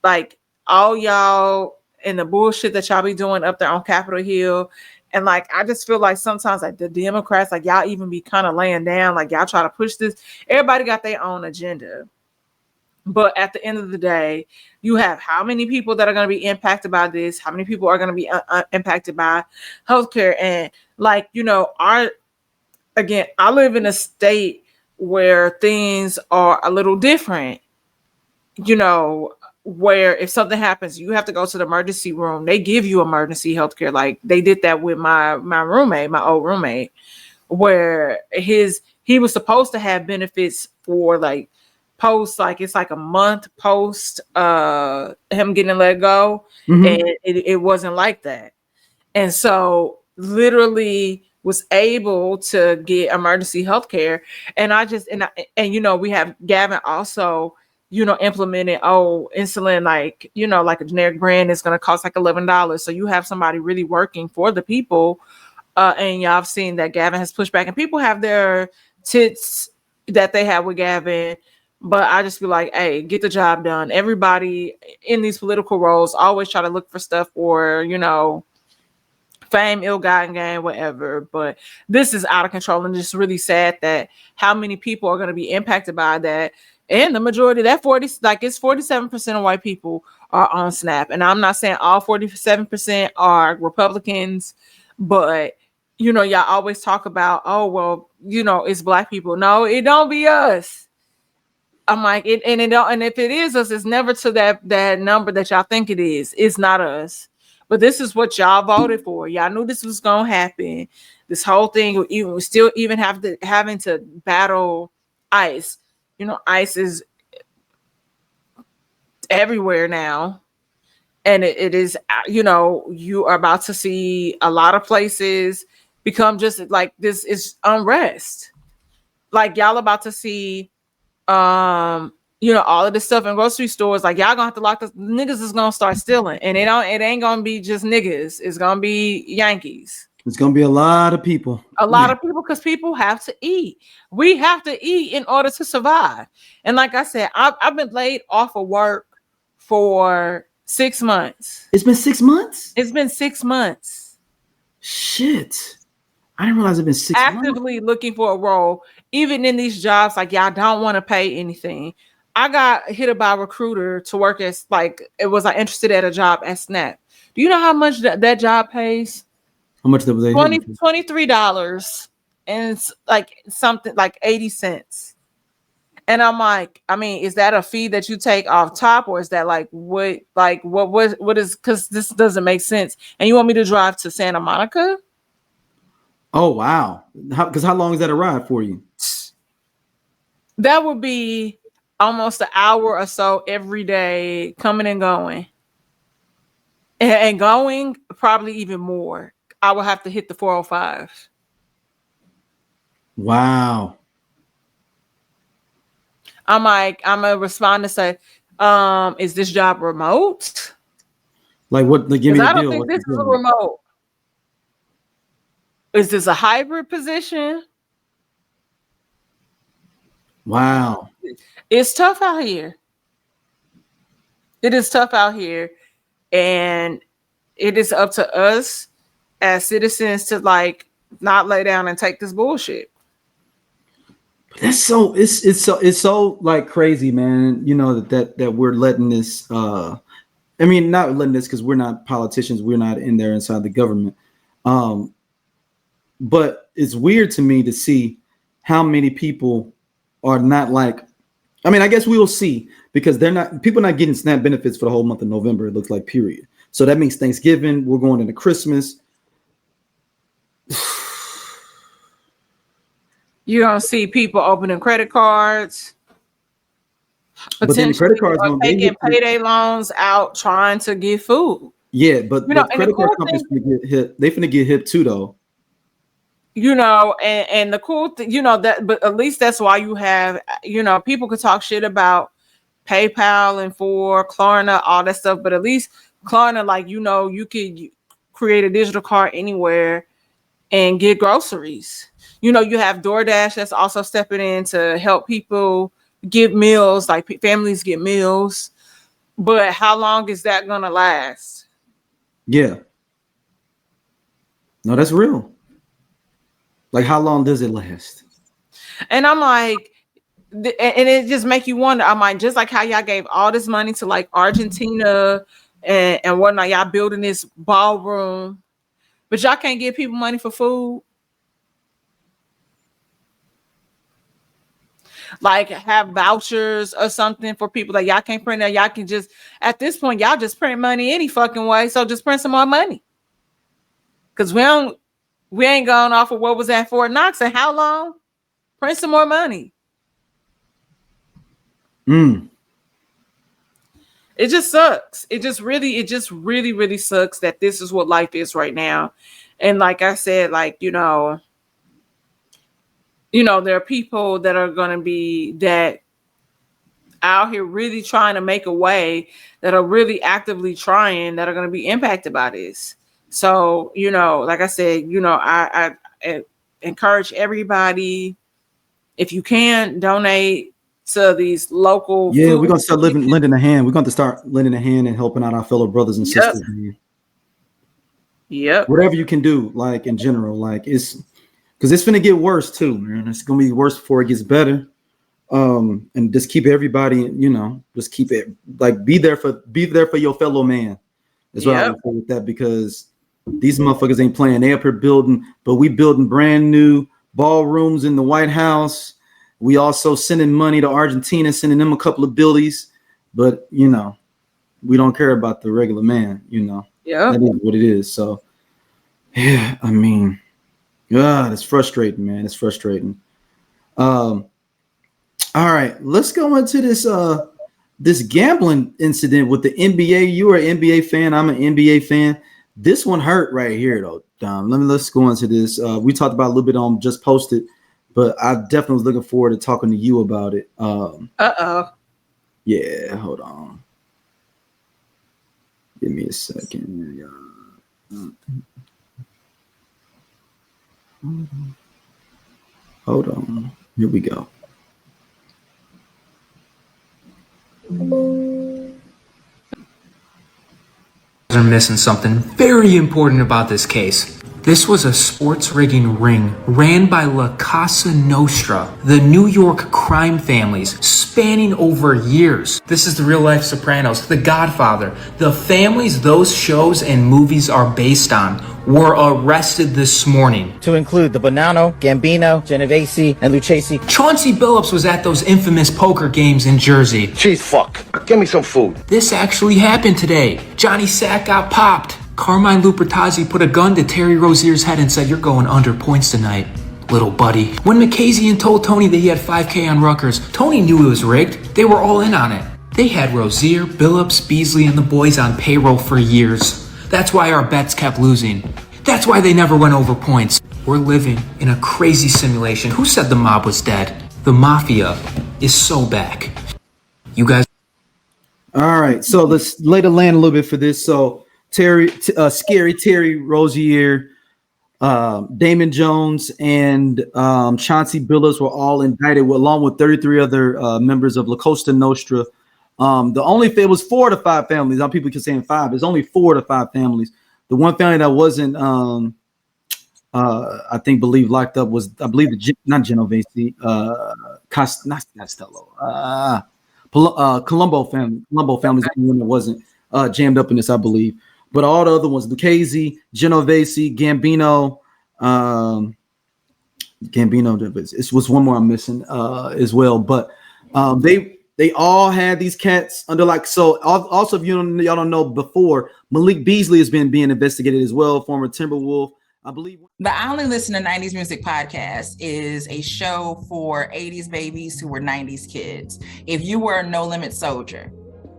Like all y'all and the bullshit that y'all be doing up there on Capitol Hill. And I just feel like sometimes the Democrats, y'all even be kind of laying down, y'all try to push this. Everybody got their own agenda. But at the end of the day, you have how many people that are going to be impacted by this? How many people are going to be impacted by healthcare? And I live in a state where things are a little different, where if something happens, you have to go to the emergency room. They give you emergency health care. Like they did that with my old roommate, where he was supposed to have benefits for post, it's a month post him getting let go. Mm-hmm. And it wasn't like that. And so literally was able to get emergency health care. And we have Gavin also implemented insulin, like a generic brand is going to cost $11. So you have somebody really working for the people, and y'all have seen that Gavin has pushed back, and people have their tits that they have with Gavin, but I just feel like, hey, get the job done. Everybody in these political roles always try to look for stuff for fame, ill-gotten gain, whatever. But this is out of control, and just really sad that how many people are going to be impacted by that. And the majority, it's 47% of white people are on SNAP. And I'm not saying all 47% are Republicans, but y'all always talk about, it's black people. No, it don't be us. I'm like, and if it is us, it's never to that number that y'all think it is. It's not us. But this is what y'all voted for. Y'all knew this was gonna happen. This whole thing, we still even having to battle ICE. ICE is everywhere now. And it is, you are about to see a lot of places become just like this is unrest. Like y'all about to see, all of this stuff in grocery stores. Like y'all gonna have to lock this. Niggas is gonna start stealing, and it ain't gonna be just niggas. It's gonna be Yankees. It's gonna be a lot of people. A lot of people, because people have to eat. We have to eat in order to survive. And like I said, I've been laid off of work for 6 months. It's been 6 months? It's been 6 months. Shit. I didn't realize it's been 6 months. Actively looking for a role, even in these jobs, y'all don't want to pay anything. I got hit by a recruiter to work as interested at a job at Snap. Do you know how much that job pays? How much was they? $23, and it's something like 80 cents. And I'm like, is that a fee that you take off top, or is that what is, because this doesn't make sense. And you want me to drive to Santa Monica? Oh, wow. Because how long is that a ride for you? That would be almost an hour or so every day, coming and going. And going probably even more. I would have to hit the 405. Wow. I'm going to respond to say, is this job remote? Give me the deal. I don't think this is a remote. Is this a hybrid position? Wow. It's tough out here. It is tough out here. And it is up to us as citizens to not lay down and take this bullshit. That's so it's so crazy, man. That we're letting this not letting this, because we're not politicians, we're not in there inside the government. But it's weird to me to see how many people are not I guess we will see, because people not getting SNAP benefits for the whole month of November, it looks like, period. So that means Thanksgiving, we're going into Christmas. You're going to see people opening credit cards. But then the credit cards are taking payday loans out trying to get food. Yeah, but You know, the credit card companies finna get hit. They finna get hip too, though. You know, and the cool thing, you know, that, but at least that's why you have, you know, people could talk shit about PayPal and for Klarna, all that stuff, but at least Klarna, like, you know, you could create a digital card anywhere and get groceries. You know, you have DoorDash that's also stepping in to help people get meals, like families get meals. But how long is that gonna last? Yeah. No, that's real. Like, how long does it last? And I'm like, and it just make you wonder. I'm like, just like how y'all gave all this money to like Argentina and whatnot, y'all building this ballroom, but y'all can't give people money for food. Like have vouchers or something for people that y'all can't print. That y'all can just, at this point, y'all just print money any fucking way. So just print some more money. Cause we ain't going off of what was at Fort Knox and how long? Print some more money. It just sucks. It just really sucks that this is what life is right now. And like I said, like, you know, there are people that are going to be that out here really trying to make a way, that are really actively trying, that are going to be impacted by this. So, you know, like I said, you know, I encourage everybody, if you can, donate to these local. Yeah, we're gonna start lending a hand. We're going to start lending a hand and helping out our fellow brothers and sisters. Yep. Whatever you can do, like in general, like it's because it's gonna get worse too, man. It's gonna be worse before it gets better. And just keep everybody, you know, just keep it like be there for your fellow man. That's what I would say with that, because these motherfuckers ain't playing. They up here building, but we building brand new ballrooms in the White House. We also sending money to Argentina, sending them a couple of billies, but you know, we don't care about the regular man, you know. Yeah, that is what it is. So yeah, I mean, God, it's frustrating, man. It's frustrating. All right, let's go into this gambling incident with the NBA. You are an NBA fan. I'm an NBA fan. This one hurt right here, though. Let's go into this. We talked about a little bit on Just Posted, but I definitely was looking forward to talking to you about it. Yeah, hold on. Give me a second. Hold on. Here we go. Are missing something very important about this case. This was a sports rigging ring ran by La Casa Nostra, the New York crime families, spanning over years. This is the real life Sopranos, The Godfather. The families those shows and movies are based on were arrested this morning. To include the Bonanno, Gambino, Genovese, and Lucchesi. Chauncey Billups was at those infamous poker games in Jersey. Jeez, fuck. Give me some food. This actually happened today. Johnny Sack got popped. Carmine Lupertazzi put a gun to Terry Rozier's head and said, "You're going under points tonight, little buddy." When Makazian told Tony that he had 5K on Rutgers, Tony knew it was rigged. They were all in on it. They had Rozier, Billups, Beasley, and the boys on payroll for years. That's why our bets kept losing. That's why they never went over points. We're living in a crazy simulation. Who said the mob was dead? The mafia is so back. You guys. All right, so let's lay the land a little bit for this. So Scary Terry Rozier, Damon Jones, and Chauncey Billups were all indicted, along with 33 other members of La Cosa Nostra. It was 4 to 5 families. Some people keep saying 5. There's only 4 to 5 families. The one family that wasn't, believe locked up was, I believe, not Genovese, not Castello, Colombo family. Colombo family is the one that wasn't jammed up in this, I believe. But all the other ones, Lucchese, Genovese, Gambino, it was one more I'm missing as well. But they all had these cats under also, if y'all don't know, before, Malik Beasley has been being investigated as well, former Timberwolf. I believe. The I Only Listen to 90s Music podcast is a show for 80s babies who were 90s kids. If you were a No Limit soldier,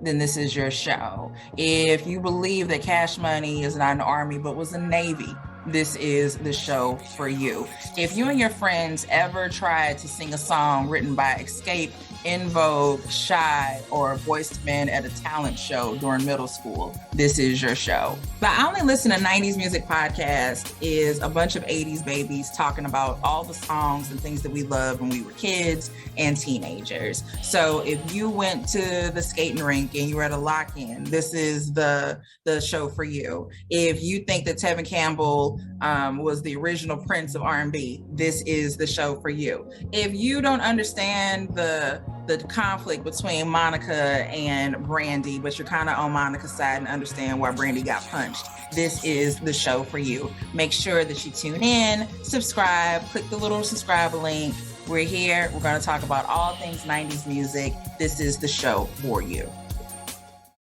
then this is your show. If you believe that Cash Money is not an army but was a Navy, this is the show for you. If you and your friends ever tried to sing a song written by Escape, In Vogue, Shy, or Boyz II Men at a talent show during middle school, this is your show. The I Only Listen to 90s Music podcast is a bunch of 80s babies talking about all the songs and things that we loved when we were kids and teenagers. So if you went to the skating rink and you were at a lock-in, this is the show for you. If you think that Tevin Campbell was the original Prince of R&B, this is the show for you. If you don't understand the conflict between Monica and Brandy, but you're kind of on Monica's side and understand why Brandy got punched, this is the show for you. Make sure that you tune in, subscribe, click the little subscribe link. We're here. We're going to talk about all things 90s music. This is the show for you.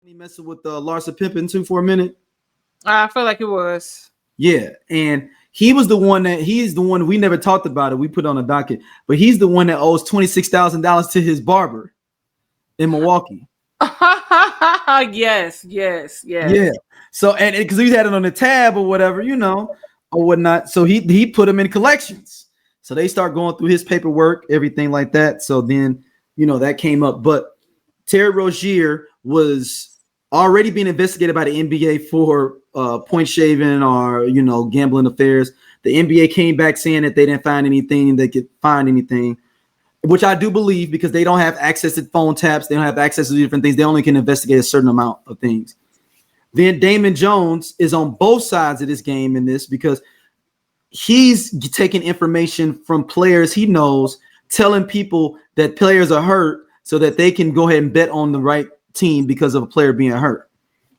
You messing with Larsa Pimpin too for a minute? I feel like it was. Yeah, and he's the one we never talked about it. We put on a docket, but he's the one that owes $26,000 to his barber in Milwaukee. Yes. Yeah. So and because he had it on the tab or whatever, or whatnot. So he put him in collections. So they start going through his paperwork, everything like that. So then that came up. But Terry Rozier was already being investigated by the NBA for point shaving or gambling affairs. The NBA came back saying that they didn't find anything, they could find anything, which I do believe because they don't have access to phone taps, they don't have access to different things. They only can investigate a certain amount of things. Then Damon Jones is on both sides of this game in this because he's taking information from players he knows, telling people that players are hurt so that they can go ahead and bet on the right team because of a player being hurt.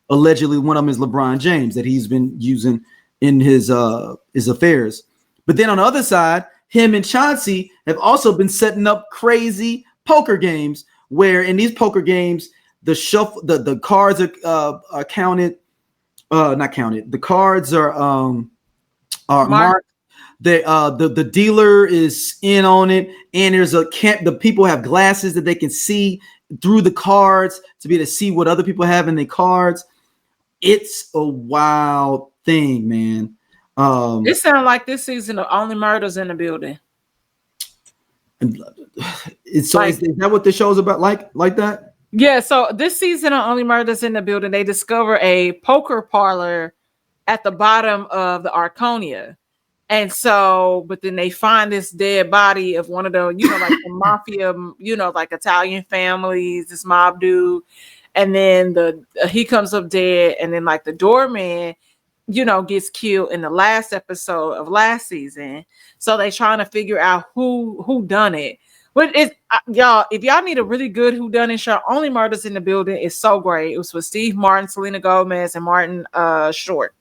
Allegedly, one of them is LeBron James that he's been using in his affairs. But then on the other side, him and Chauncey have also been setting up crazy poker games where in these poker games, the cards are counted, not counted. The cards are marked. The dealer is in on it, and there's the people have glasses that they can see through the cards to be able to see what other people have in their cards. It's a wild thing, man. It sounds like this season of Only Murders in the Building. Is that what the show's about? Like that? Yeah. So this season of Only Murders in the Building, they discover a poker parlor at the bottom of the Arconia. And so, but then they find this dead body of one of the, like the mafia, like Italian families, this mob dude. And then he comes up dead. And then like the doorman, gets killed in the last episode of last season. So they trying to figure out who done it. But it's y'all, if y'all need a really good whodunit show, Only Murders in the Building is so great. It was with Steve Martin, Selena Gomez, and Martin Short.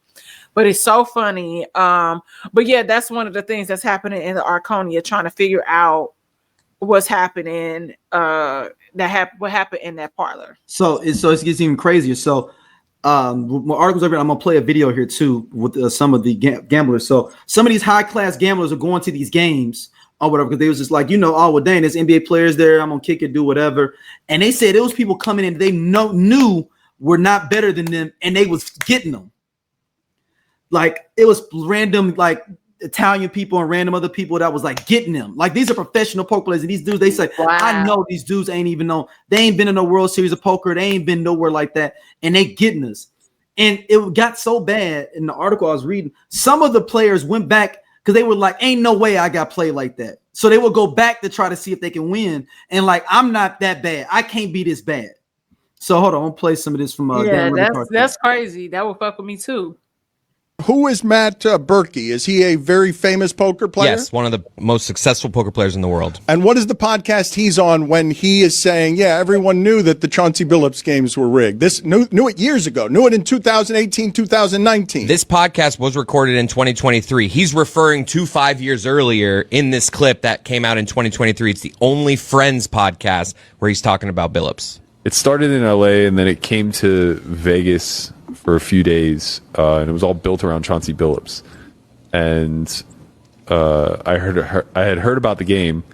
But it's so funny. But yeah, that's one of the things that's happening in the Arconia, trying to figure out what's happening. What happened in that parlor? So it gets even crazier. So my articles over here, I'm gonna play a video here too with some of the gamblers. So some of these high class gamblers are going to these games or whatever because they was just like, oh well, dang, there's NBA players there. I'm gonna kick it, do whatever. And they said those people coming in, they knew were not better than them, and they was getting them. Like it was random, like Italian people and random other people that was like getting them. Like these are professional poker players, and these dudes, they say, wow. I know these dudes ain't even know. They ain't been in a World Series of Poker. They ain't been nowhere like that, and they getting us. And it got so bad in the article I was reading. Some of the players went back because they were like, "Ain't no way I got played like that." So they will go back to try to see if they can win. And like, I'm not that bad. I can't be this bad. So hold on, I'll play some of this from. That's crazy. That would fuck with me too. Who is Matt Berkey? Is he a very famous poker player? Yes, one of the most successful poker players in the world. And what is the podcast he's on when he is saying, yeah, everyone knew that the Chauncey Billups games were rigged? This knew it years ago, knew it in 2018, 2019. This podcast was recorded in 2023. He's referring to 5 years earlier in this clip that came out in 2023. It's the Only Friends podcast where he's talking about Billups. It started in LA and then it came to Vegas for a few days, and it was all built around Chauncey Billups. and I had heard about the game,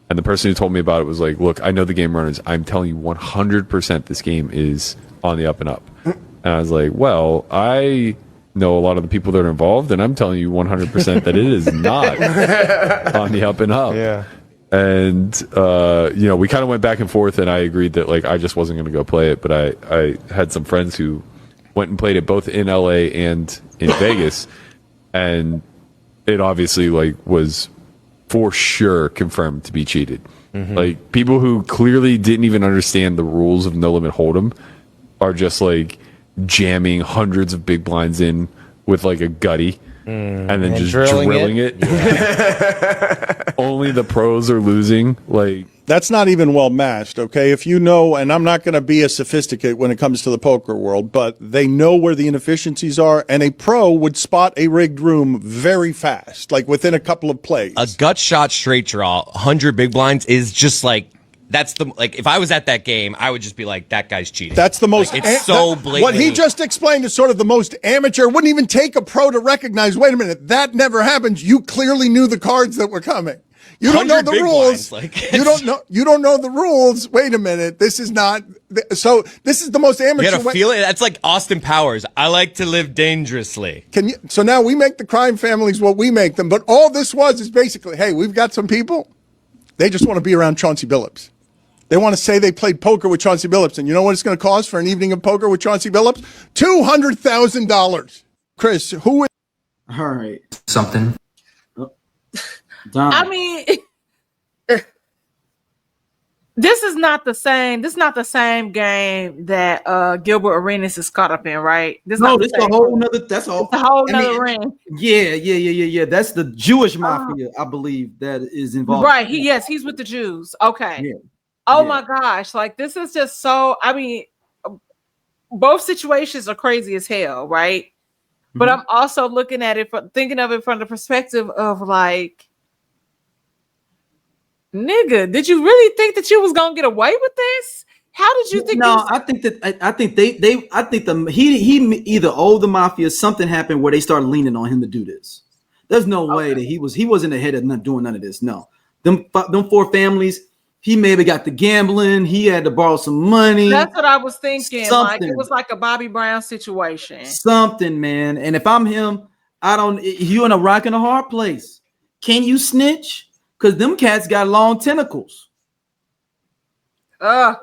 and the person who told me about it was like, "Look, I know the game runners. I'm telling you 100% this game is on the up and up." And I was like, "Well, I know a lot of the people that are involved, and I'm telling you 100% that it is not on the up and up." Yeah. And we kind of went back and forth, and I agreed that like I just wasn't going to go play it, but I had some friends who went and played it both in LA and in Vegas, and it obviously like was for sure confirmed to be cheated. Like people who clearly didn't even understand the rules of No Limit Hold'em are just like jamming hundreds of big blinds in with like a gutty and then just drilling it. Only the pros are losing. Like that's not even well matched, okay? If you know, and I'm not going to be as sophisticated when it comes to the poker world, but they know where the inefficiencies are, and a pro would spot a rigged room very fast, like within a couple of plays. A gut shot straight draw, 100 big blinds is just like, that's the, like, if I was at that game, I would just be like, that guy's cheating. That's the most, like, it's so blatant. What he just explained is sort of the most amateur. It wouldn't even take a pro to recognize, wait a minute, that never happens. You clearly knew the cards that were coming. You don't know the rules. You don't know the rules. Wait a minute. This is not. So this is the most amateur. You gotta feel it. That's like Austin Powers. I like to live dangerously. So now we make the crime families what we make them. But all this is basically, hey, we've got some people. They just want to be around Chauncey Billups. They want to say they played poker with Chauncey Billups. And you know what it's going to cost for an evening of poker with Chauncey Billups? $200,000. Chris, who is? All right. Something. I mean, this is not the same. This is not the same game that Gilbert Arenas is caught up in, right? This is a whole nother. That's a whole nother ring. Yeah. That's the Jewish mafia, I believe, that is involved. Right. He's with the Jews. Okay. Yeah. Oh my gosh! Like this is just so. I mean, both situations are crazy as hell, right? But I'm also looking at it, thinking of it from the perspective of like, nigga, did you really think that you was gonna get away with this? How did you think? No, I think he either owed the mafia, something happened where they started leaning on him to do this. There's no way that he wasn't ahead of not doing none of this. No, them four families. He maybe got the gambling. He had to borrow some money. That's what I was thinking. Something. Like it was like a Bobby Brown situation. Something, man. And if I'm him, you in a rock and a hard place. Can you snitch? Because them cats got long tentacles. I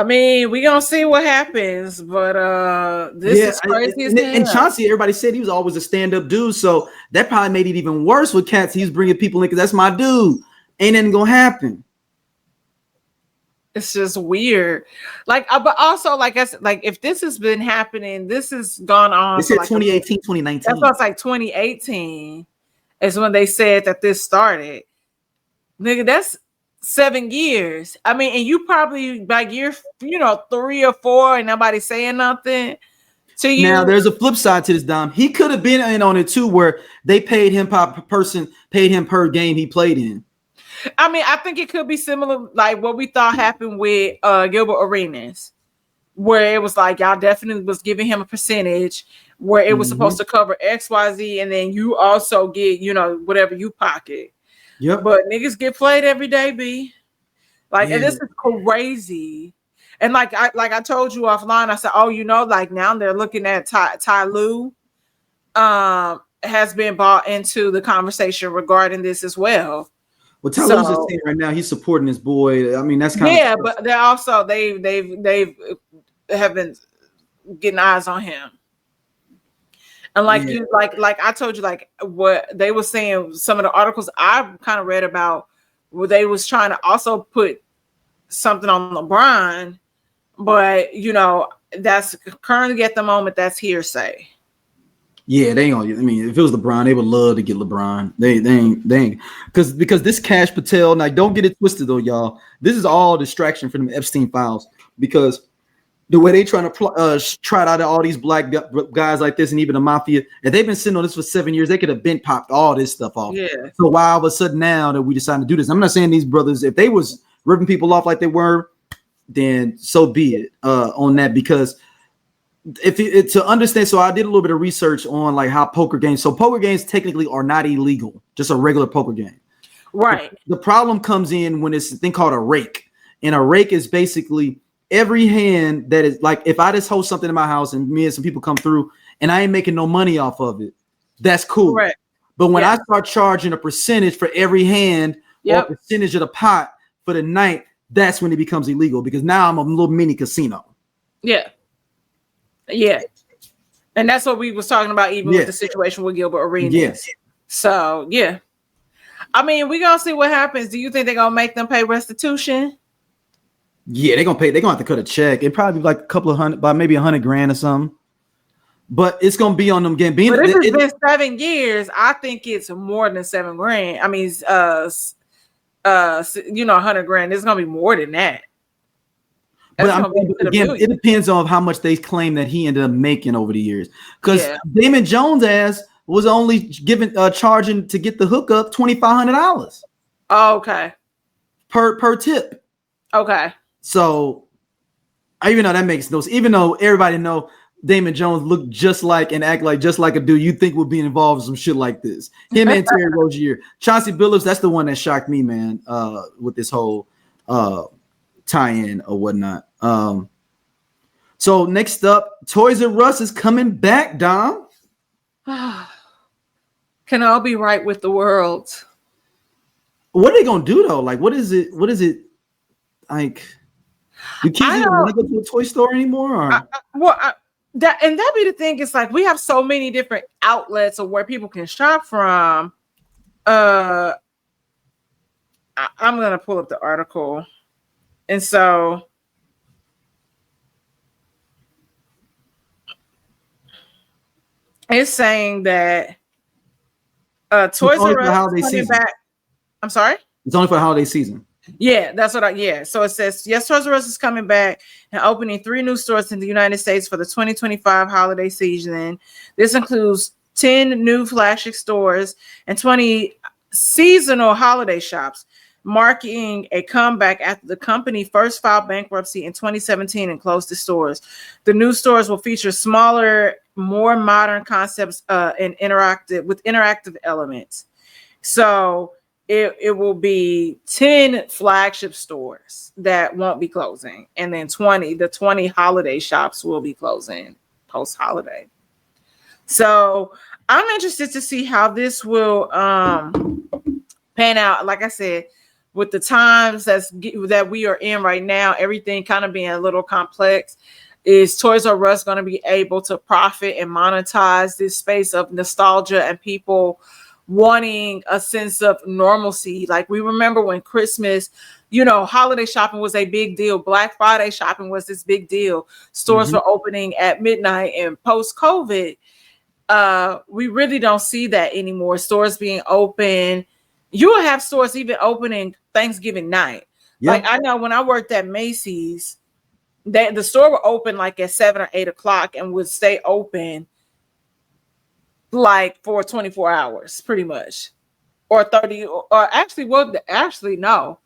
mean, we gonna see what happens, but this is crazy as hell. And Chauncey, everybody said he was always a stand-up dude, so that probably made it even worse with cats. He's bringing people in because that's my dude. Ain't nothing gonna happen. It's just weird. Like, but also, like I said, like if this has been happening, this has gone on. They said like 2018, 2019. That's why it's like 2018 is when they said that this started. Nigga, that's 7 years. I mean, and you probably by year, 3 or 4, and nobody saying nothing to you. Now, there's a flip side to this, Dom. He could have been in on it too, where they paid him per game he played in. I mean, I think it could be similar, like what we thought happened with Gilbert Arenas, where it was like y'all definitely was giving him a percentage where it was supposed to cover XYZ, and then you also get, whatever you pocket. Yep. But niggas get played every day, B. Like, and this is crazy. And like I told you offline, I said, like now they're looking at Ty Lue has been brought into the conversation regarding this as well. Well, Tyler's just saying right now he's supporting his boy. I mean, that's kind of but they're also they've been getting eyes on him. And like I told you, like what they were saying, some of the articles I kind of read about where they was trying to also put something on LeBron, but that's currently at the moment that's hearsay. Yeah, they ain't. I mean, if it was LeBron, they would love to get LeBron. They ain't because this Cash Patel. Now, don't get it twisted though, y'all. This is all distraction from the Epstein files because the way they trying to trot out all these black guys like this and even the mafia, if they've been sitting on this for 7 years, they could have been popped all this stuff off. Yeah. So why all of a sudden now that we decided to do this? I'm not saying these brothers, if they was ripping people off like they were, then so be it on that because. to understand, so I did a little bit of research on like how poker games. So poker games technically are not illegal, just a regular poker game. Right. The problem comes in when it's a thing called a rake, and a rake is basically every hand that is like if I just host something in my house and me and some people come through and I ain't making no money off of it, that's cool. Correct. But when I start charging a percentage for every hand or a percentage of the pot for the night, that's when it becomes illegal because now I'm a little mini casino. Yeah. Yeah. And that's what we was talking about even with the situation with Gilbert Arenas. Yes. So, yeah. I mean, we're going to see what happens. Do you think they're going to make them pay restitution? Yeah, they're going to pay. They're going to have to cut a check. It probably like a couple of hundred, by maybe $100,000 or something. But it's going to be on them again. But if it's been 7 years, I think it's more than $7,000. I mean, $100,000. It's going to be more than that. But again, it depends on how much they claim that he ended up making over the years. Because Damon Jones' ass was only given charging to get the hookup $2,500. Oh, okay. Per tip. Okay. So even though that makes no sense, even though everybody know Damon Jones looked just like and act like just like a dude you think would be involved in some shit like this. Him and Terry Rozier. Chauncey Billups, that's the one that shocked me, man, with this whole tie-in or whatnot. So next up, Toys R Us is coming back, Dom. Can all be right with the world? What are they gonna do though? Like, what is it like? You can't even want to go to a toy store anymore. That be the thing. It's like we have so many different outlets of where people can shop from. I'm gonna pull up the article, and so it's saying that Toys R Us is coming back. I'm sorry? It's only for the holiday season. Yeah, that's what So it says, yes, Toys R Us is coming back and opening 3 new stores in the United States for the 2025 holiday season. This includes 10 new flagship stores and 20 seasonal holiday shops, marking a comeback after the company first filed bankruptcy in 2017 and closed the stores. The new stores will feature smaller, more modern concepts and interactive elements. So it will be 10 flagship stores that won't be closing, and then 20 holiday shops will be closing post-holiday. So I'm interested to see how this will pan out. Like I said, with the times that we are in right now, everything kind of being a little complex. Is Toys R Us going to be able to profit and monetize this space of nostalgia and people wanting a sense of normalcy? Like we remember when Christmas, holiday shopping was a big deal. Black Friday shopping was this big deal. Stores were opening at midnight, and post-COVID, we really don't see that anymore. Stores being open. You will have stores even opening Thanksgiving night. Yeah. Like I know when I worked at Macy's, the store would open like at 7 or 8 o'clock and would stay open like for 24 hours, pretty much, or 30, or actually no,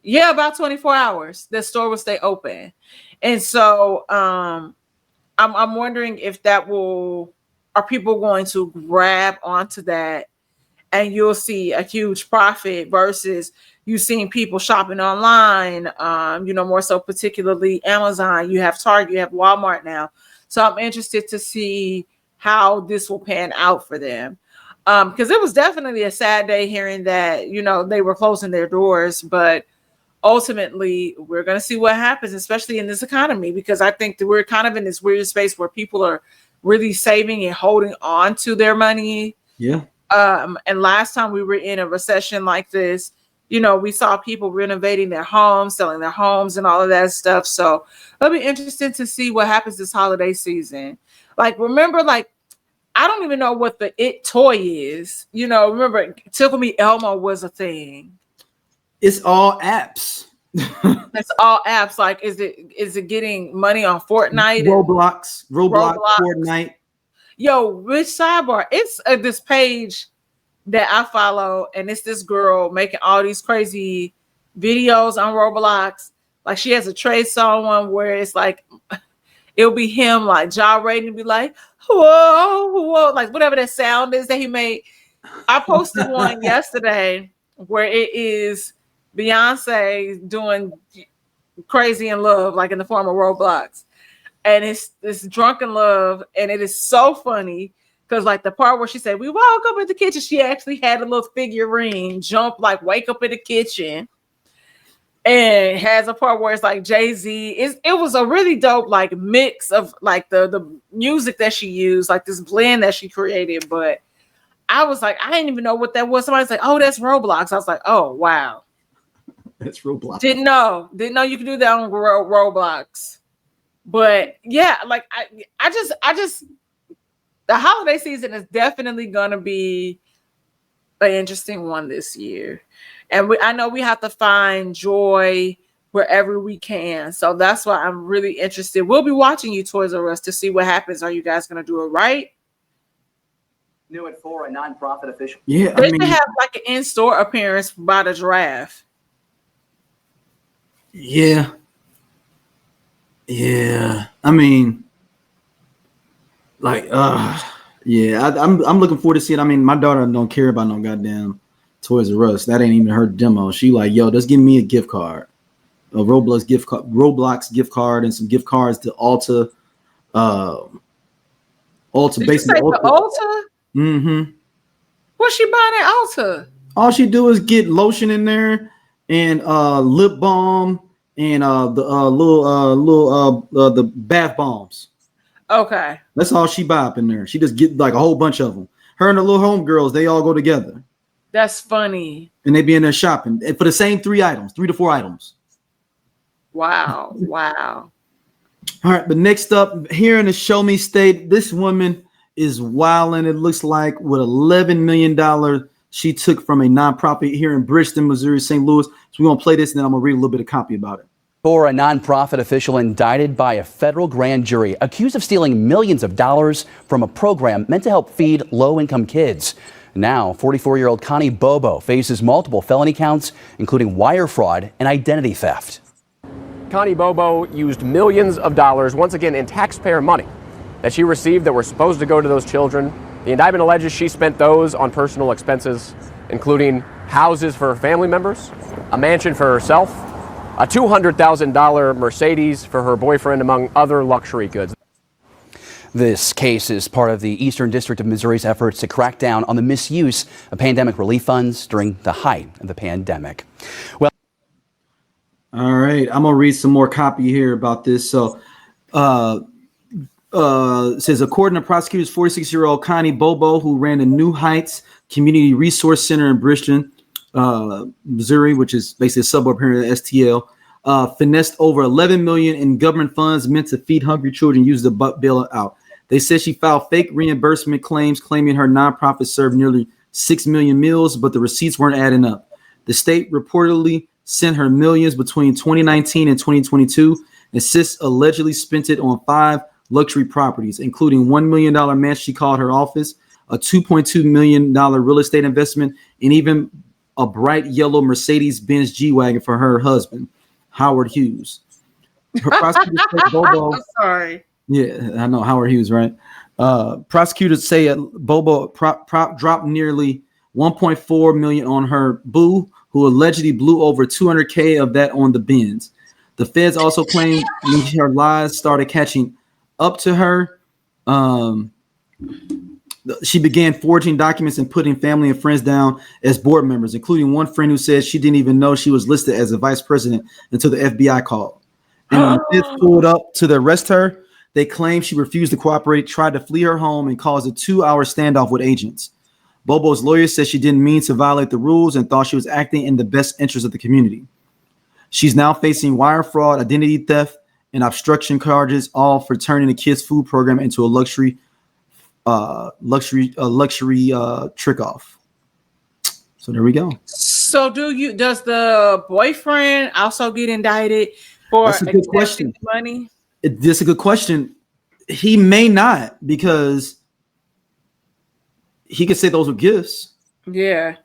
yeah, about 24 hours. The store will stay open, and so I'm wondering if are people going to grab onto that, and you'll see a huge profit versus you seeing people shopping online, more so particularly Amazon. You have Target, you have Walmart now. So I'm interested to see how this will pan out for them. Because it was definitely a sad day hearing that, they were closing their doors, but ultimately we're going to see what happens, especially in this economy, because I think that we're kind of in this weird space where people are really saving and holding on to their money. Yeah. And last time we were in a recession like this, we saw people renovating their homes, selling their homes and all of that stuff. So it'll be interesting to see what happens this holiday season. Like, remember, like, I don't even know what the It toy is. Remember, Tickle Me Elmo was a thing. It's all apps. It's all apps. Like, is it getting money on Fortnite? Roblox, Fortnite. Yo, rich sidebar. It's this page that I follow, and it's this girl making all these crazy videos on Roblox. Like she has a Trey Songz one where it's like it'll be him like gyrating and be like, whoa, whoa, like whatever that sound is that he made. I posted one yesterday where it is Beyonce doing Crazy in Love, like in the form of Roblox. And it's drunken love, and it is so funny because like the part where she said, we woke up in the kitchen, she actually had a little figurine jump, like wake up in the kitchen. And it has a part where it's like Jay-Z. It was a really dope like mix of like the music that she used, like this blend that she created. But I was like, I didn't even know what that was. Somebody's like, oh, that's Roblox. I was like, oh wow. That's Roblox. Didn't know you could do that on Roblox. But yeah, like I just the holiday season is definitely gonna be an interesting one this year. And I know we have to find joy wherever we can. So that's why I'm really interested. We'll be watching you, Toys R Us, to see what happens. Are you guys gonna do it right? New at 4, a nonprofit official. Yeah, they should have like an in-store appearance by the draft. Yeah. Yeah. I mean, like, yeah, I'm looking forward to see it. I mean, my daughter don't care about no goddamn Toys R Us. That ain't even her demo. She like, yo, just give me a gift card, a Roblox gift card, and some gift cards to Ulta. Ulta, basically. Ulta? Mm-hmm. What's she buying at Ulta? All she do is get lotion in there and lip balm and the bath bombs. Okay. That's all she buy up in there. She just get like a whole bunch of them. Her and the little homegirls, they all go together. That's funny. And they be in there shopping for the same 3 to 4 items. Wow. Wow. All right, but next up here in the Show Me State, this woman is wilding. It looks like with $11 million she took from a nonprofit here in Bridgeton, Missouri, St. Louis. So we're going to play this, and then I'm going to read a little bit of copy about it. For a nonprofit official indicted by a federal grand jury accused of stealing millions of dollars from a program meant to help feed low-income kids. Now, 44-year-old Connie Bobo faces multiple felony counts, including wire fraud and identity theft. Connie Bobo used millions of dollars, once again in taxpayer money, that she received that were supposed to go to those children. The indictment alleges she spent those on personal expenses, including houses for her family members, a mansion for herself, a $200,000 Mercedes for her boyfriend, among other luxury goods. This case is part of the Eastern District of Missouri's efforts to crack down on the misuse of pandemic relief funds during the height of the pandemic. Well, all right, I'm gonna read some more copy here about this. So, it says, according to prosecutors, 46-year-old Connie Bobo, who ran the New Heights Community Resource Center in Bridgeton, Missouri, which is basically a suburb here in STL, finessed over $11 million in government funds meant to feed hungry children, used the bailout. They said she filed fake reimbursement claims, claiming her nonprofit served nearly 6 million meals, but the receipts weren't adding up. The state reportedly sent her millions between 2019 and 2022, and sis allegedly spent it on 5 luxury properties, including $1 million mansion she called her office, a $2.2 million real estate investment, and even a bright yellow Mercedes-Benz G-Wagon for her husband, Howard Hughes. Her prosecutors say Bobo, I'm sorry. Yeah, I know Howard Hughes, right? Prosecutors say Bobo dropped nearly $1.4 million on her boo, who allegedly blew over $200K of that on the Benz. The feds also claim her lies started catching up to her. She began forging documents and putting family and friends down as board members, including one friend who said she didn't even know she was listed as a vice president until the FBI called. And when the feds pulled up to arrest her, they claimed she refused to cooperate, tried to flee her home, and caused a 2-hour standoff with agents. Bobo's lawyer said she didn't mean to violate the rules and thought she was acting in the best interest of the community. She's now facing wire fraud, identity theft, and obstruction charges, all for turning the kids' food program into a luxury trick off. So there we go. So does the boyfriend also get indicted for That's a good question. Money? That's a good question. He may not, because he could say those were gifts. Yeah.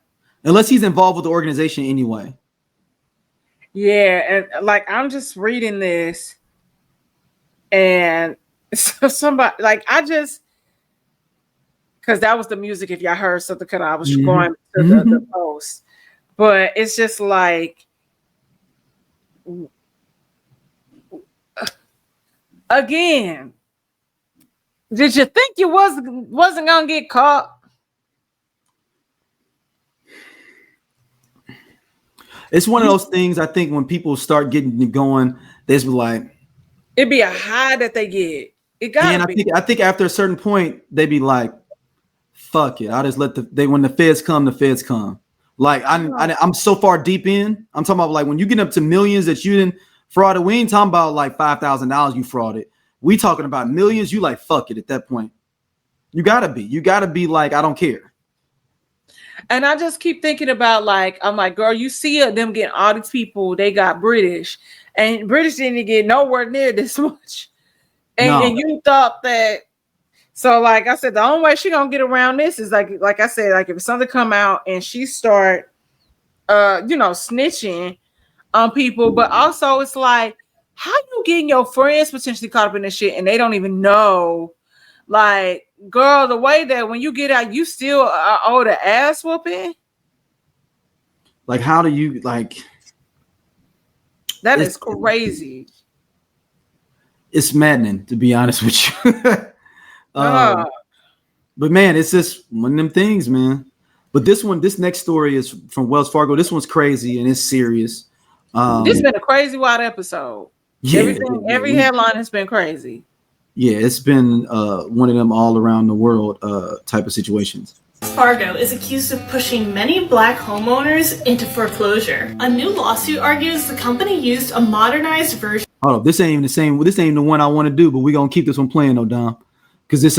Unless he's involved with the organization anyway. Yeah, and like I'm just reading this, and So somebody like because that was the music. If y'all heard something, because I was going to the post, but it's just like again. Did you think you wasn't gonna get caught? It's one of those things. I think when people start getting going, they just be like, it'd be a high that they get. It gotta be. I think after a certain point, they be like, "Fuck it, I just let when the feds come, the feds come." Like I'm so far deep in. I'm talking about like when you get up to millions that you didn't fraud. We ain't talking about like $5,000 you frauded. We talking about millions. You like fuck it at that point. You gotta be like, I don't care. And I just keep thinking about like, I'm like, girl, you see them getting all these people. They got British, and British didn't get nowhere near this much. And you thought that. So like I said, the only way she gonna get around this is like I said, like if something come out and she start, snitching on people, but also it's like, how you getting your friends potentially caught up in this shit and they don't even know? Like, girl, the way that when you get out, you still owe the ass whooping. Like, how do you like? That is crazy. It's maddening, to be honest with you. But man, it's just one of them things, man. But this next story is from Wells Fargo. This one's crazy and it's serious. This has been a crazy wild episode. Yeah, every headline has been crazy. Yeah, it's been one of them all around the world type of situations. Fargo is accused of pushing many black homeowners into foreclosure. A new lawsuit argues the company used a modernized version. Oh, this ain't even the same. This ain't the one I want to do, but we're gonna keep this one playing though, Dom. Because this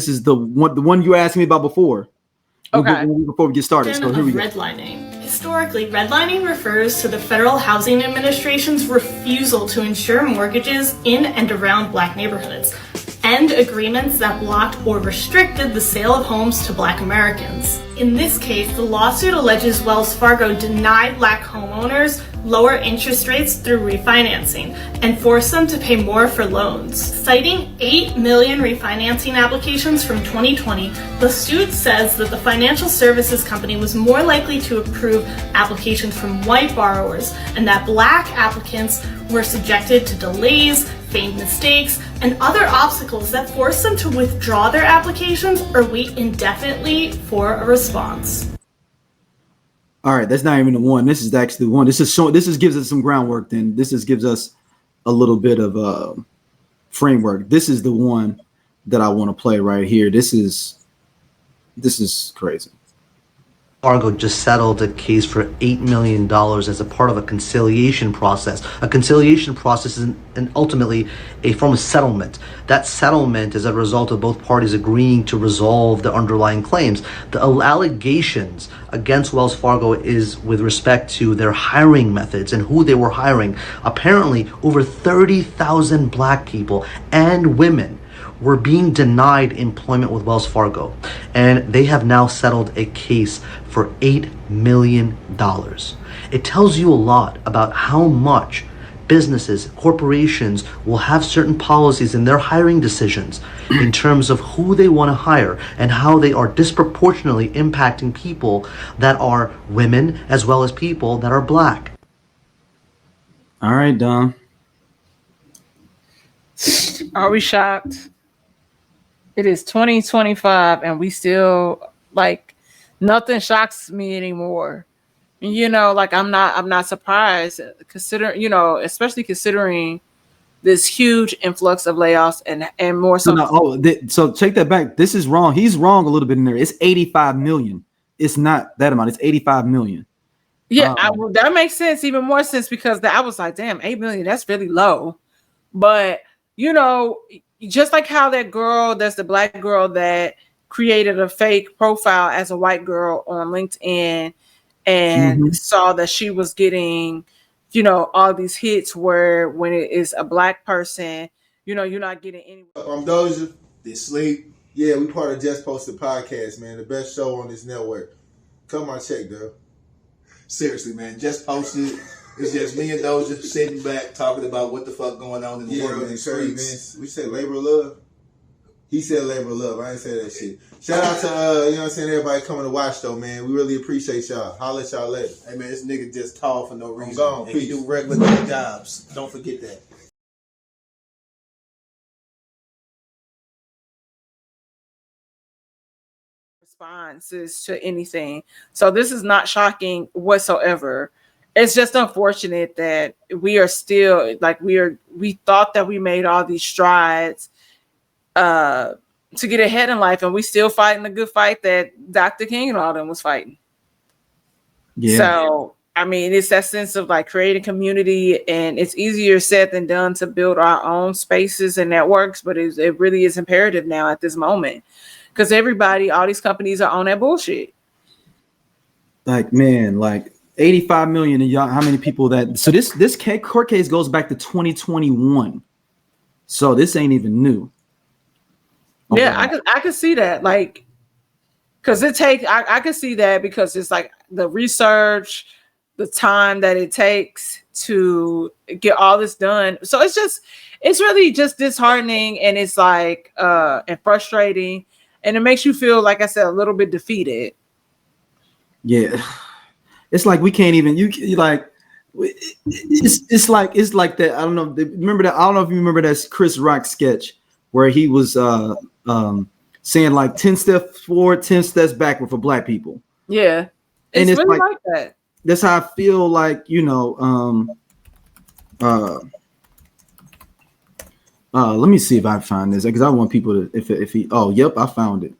is the one you asked me about before. Okay. Before we get started. So here we go. Redlining. Historically, redlining refers to the Federal Housing Administration's refusal to insure mortgages in and around black neighborhoods, and agreements that blocked or restricted the sale of homes to black Americans. In this case, the lawsuit alleges Wells Fargo denied black homeowners lower interest rates through refinancing and forced them to pay more for loans. Citing 8 million refinancing applications from 2020, the suit says that the financial services company was more likely to approve applications from white borrowers and that black applicants were subjected to delays, feigned mistakes, and other obstacles that forced them to withdraw their applications or wait indefinitely for a response. All right, that's not even the one. This is actually the one. This gives us some groundwork. Then this gives us a little bit of framework. This is the one that I want to play right here. This is crazy. Fargo just settled a case for $8 million as a part of a conciliation process. A conciliation process is ultimately a form of settlement. That settlement is a result of both parties agreeing to resolve the underlying claims. The allegations against Wells Fargo is with respect to their hiring methods and who they were hiring. Apparently, over 30,000 black people and women were being denied employment with Wells Fargo, and they have now settled a case for $8 million. It tells you a lot about how much businesses, corporations will have certain policies in their hiring decisions in terms of who they want to hire and how they are disproportionately impacting people that are women as well as people that are black. All right, Dom. Are we shocked? It is 2025 and we still like nothing shocks me anymore. You know, like I'm not surprised especially considering this huge influx of layoffs and more so. So take that back. This is wrong. He's wrong a little bit in there. It's 85 million. It's not that amount. It's 85 million. Yeah, that makes sense. Even more sense because I was like, damn, 8 million. That's really low. But just like how that girl, that's the black girl that created a fake profile as a white girl on LinkedIn and saw that she was getting, all these hits where when it is a black person, you're not getting any. I'm Doja. This Sleep. Yeah, we part of Just Posted Podcast, man. The best show on this network. Come on, check, though. Seriously, man. Just Posted. It's just me and Doja sitting back talking about what the fuck going on in the world and streets. We said labor of love. He said labor of love. I ain't say that shit. Shout out to you know what I'm saying, everybody coming to watch though, man. We really appreciate y'all. Holla at y'all later. Hey man, this nigga just tall for no reason. Gone. And he do regular jobs. Don't forget that. Responses to anything. So this is not shocking whatsoever. It's just unfortunate that we are still like we thought that we made all these strides to get ahead in life, and we still fighting the good fight that Dr. King and all them was fighting. Yeah. So I mean, it's that sense of like creating community, and it's easier said than done to build our own spaces and networks, but it really is imperative now at this moment because all these companies are on that bullshit. Like, man, like 85 million, and y'all, how many people that? So this court case goes back to 2021, so this ain't even new. Okay. Yeah, I could see that, like, because I could see that because it's like the research, the time that it takes to get all this done. So it's really just disheartening, and it's like and frustrating, and it makes you feel, like I said, a little bit defeated. Yeah, it's like we can't even. You like it's like that. I don't know. Remember that? I don't know if you remember that Chris Rock sketch where he was saying like 10 steps forward, 10 steps backward for black people. Yeah, it's really like that. That's how I feel like, you know. Let me see if I find this because I want people to if he. Oh, yep, I found it.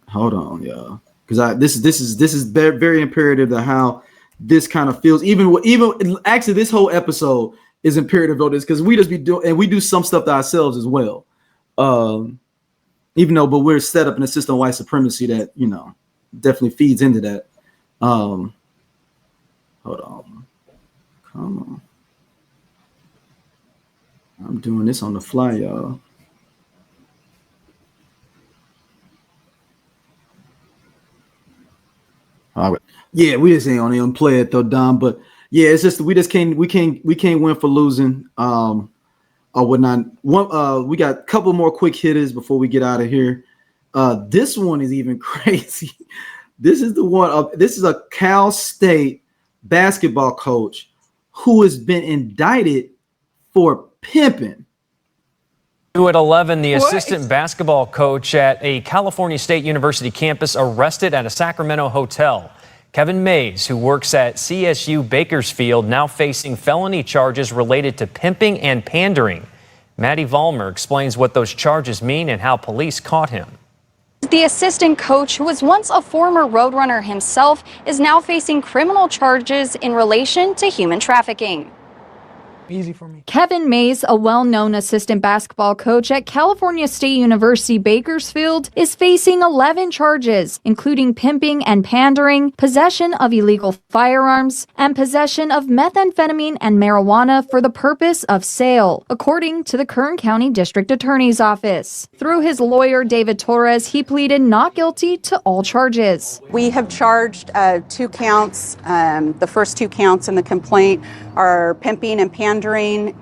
Hold on, y'all, because this is very, very imperative to how this kind of feels. Even actually, this whole episode is imperative on this because we just be doing, and we do some stuff to ourselves as well. Even though, but we're set up in a system of white supremacy that, you know, definitely feeds into that. Hold on. Come on. I'm doing this on the fly, y'all. All right. Yeah, we just ain't on even play it though, Dom. But yeah, it's just we can't win for losing. Or whatnot. We got a couple more quick hitters before we get out of here. This one is even crazy. This is the one. This is a Cal State basketball coach who has been indicted for pimping. New at 11, the assistant basketball coach at a California State University campus arrested at a Sacramento hotel. Kevin Mays, who works at CSU Bakersfield, now facing felony charges related to pimping and pandering. Maddie Vollmer explains what those charges mean and how police caught him. The assistant coach, who was once a former Roadrunner himself, is now facing criminal charges in relation to human trafficking. Easy for me. Kevin Mays, a well-known assistant basketball coach at California State University Bakersfield, is facing 11 charges, including pimping and pandering, possession of illegal firearms, and possession of methamphetamine and marijuana for the purpose of sale, according to the Kern County District Attorney's Office. Through his lawyer, David Torres, he pleaded not guilty to all charges. We have charged 2 counts. The first 2 counts in the complaint are pimping and pandering,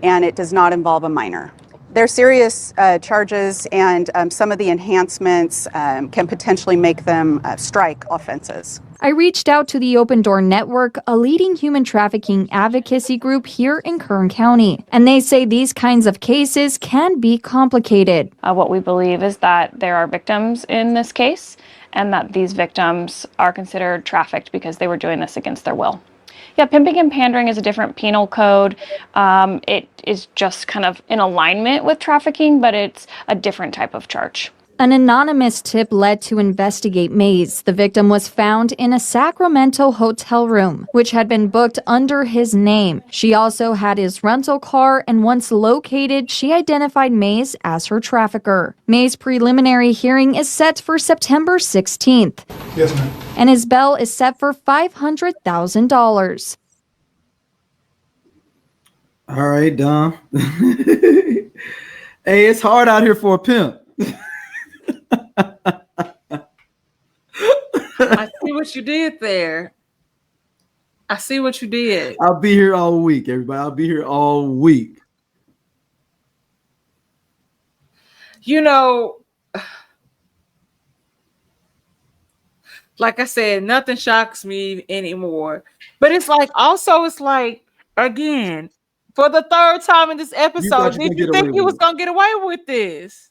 and it does not involve a minor. They're serious charges, and some of the enhancements can potentially make them strike offenses. I reached out to the Open Door Network, a leading human trafficking advocacy group here in Kern County, and they say these kinds of cases can be complicated. What we believe is that there are victims in this case, and that these victims are considered trafficked because they were doing this against their will. Yeah, pimping and pandering is a different penal code. It is just kind of in alignment with trafficking, but it's a different type of charge. An anonymous tip led to investigate Mays. The victim was found in a Sacramento hotel room, which had been booked under his name. She also had his rental car, and once located, she identified Mays as her trafficker. Mays' preliminary hearing is set for September 16th. Yes, ma'am. And his bail is set for $500,000. All right, Dom. Hey, it's hard out here for a pimp. I see what you did there. I see what you did. I'll be here all week, everybody. I'll be here all week. You know, like I said, nothing shocks me anymore. But it's like, again, for the third time in this episode, did you think you was going to get away with this?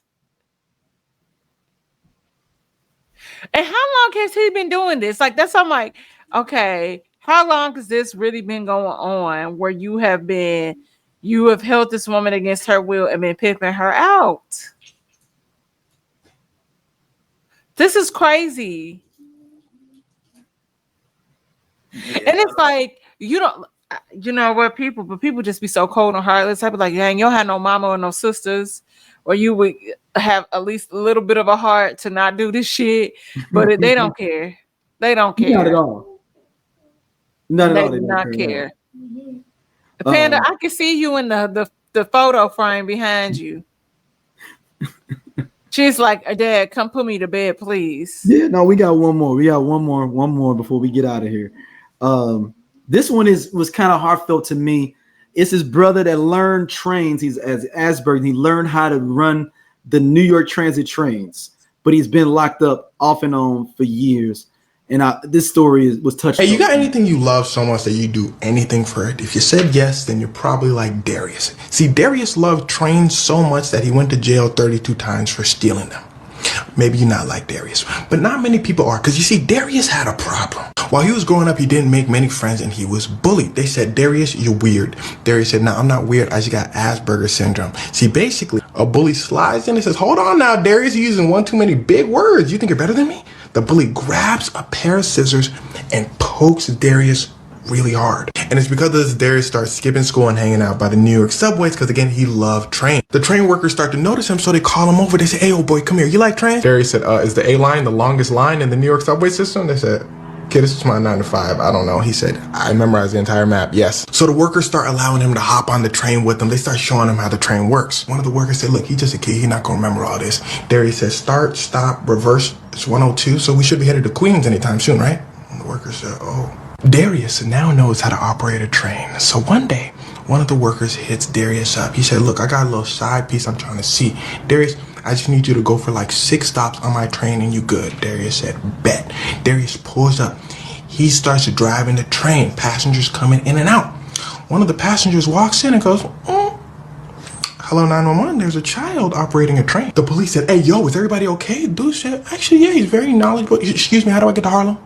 And how long has he been doing this? Like, I'm like, okay, how long has this really been going on where you have held this woman against her will and been pimping her out? This is crazy. Yeah. And it's like, you know what, people just be so cold and heartless. I'd be like, dang, you don't have no mama or no sisters, or you would have at least a little bit of a heart to not do this shit. But they don't care. They don't care. Not at all. Not at all. They do not care. Panda, I can see you in the photo frame behind you. She's like, Dad, come put me to bed, please. Yeah, no, we got one more. We got one more before we get out of here. This one was kind of heartfelt to me. It's his brother that learned trains. He's as Asperger. He learned how to run the New York Transit trains, but he's been locked up off and on for years. And this story was touching. Hey, you got anything you love so much that you do anything for it? If you said yes, then you're probably like Darius. See, Darius loved trains so much that he went to jail 32 times for stealing them. Maybe you're not like Darius, but not many people are, because you see, Darius had a problem. While he was growing up, he didn't make many friends and he was bullied. They said, Darius, you're weird. Darius said, no, I'm not weird. I just got Asperger's syndrome. See, basically, a bully slides in and says, hold on now, Darius, you're using one too many big words. You think you're better than me? The bully grabs a pair of scissors and pokes Darius really hard. And it's because of this, Darius starts skipping school and hanging out by the New York subways because, again, he loved trains. The train workers start to notice him, so they call him over. They say, hey, old boy, come here. You like trains? Darius said, is the A line the longest line in the New York subway system? They said, kid, this is my 9 to 5. I don't know. He said, I memorized the entire map. Yes. So the workers start allowing him to hop on the train with them. They start showing him how the train works. One of the workers said, look, he's just a kid. He's not going to remember all this. Darius says, start, stop, reverse. It's 102. So we should be headed to Queens anytime soon, right? And the workers said, oh. Darius now knows how to operate a train. So one day, one of the workers hits Darius up. He said, look, I got a little side piece I'm trying to see. Darius, I just need you to go for like 6 stops on my train and you good. Darius said, bet. Darius pulls up. He starts driving the train. Passengers coming in and out. One of the passengers walks in and goes, hello, 911, there's a child operating a train. The police said, hey, yo, is everybody okay? Dude said, actually, yeah, he's very knowledgeable. Excuse me, how do I get to Harlem?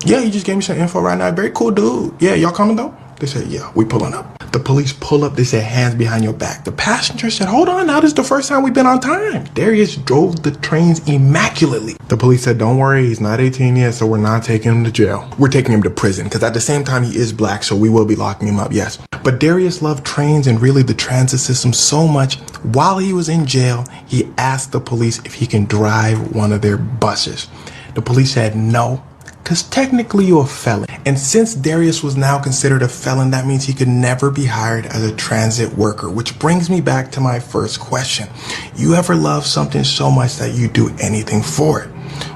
Yeah, he just gave me some info right now. Very cool dude. Yeah, y'all coming though? They said, yeah, we pulling up. The police pull up. They said, hands behind your back. The passenger said, hold on, now this is the first time we've been on time. Darius drove the trains immaculately. The police said, don't worry, he's not 18 yet, so we're not taking him to jail. We're taking him to prison, because at the same time, he is black, so we will be locking him up, yes. But Darius loved trains and really the transit system so much, while he was in jail, he asked the police if he can drive one of their buses. The police said no, because technically you're a felon. And since Darius was now considered a felon, that means he could never be hired as a transit worker, which brings me back to my first question. You ever love something so much that you do anything for it?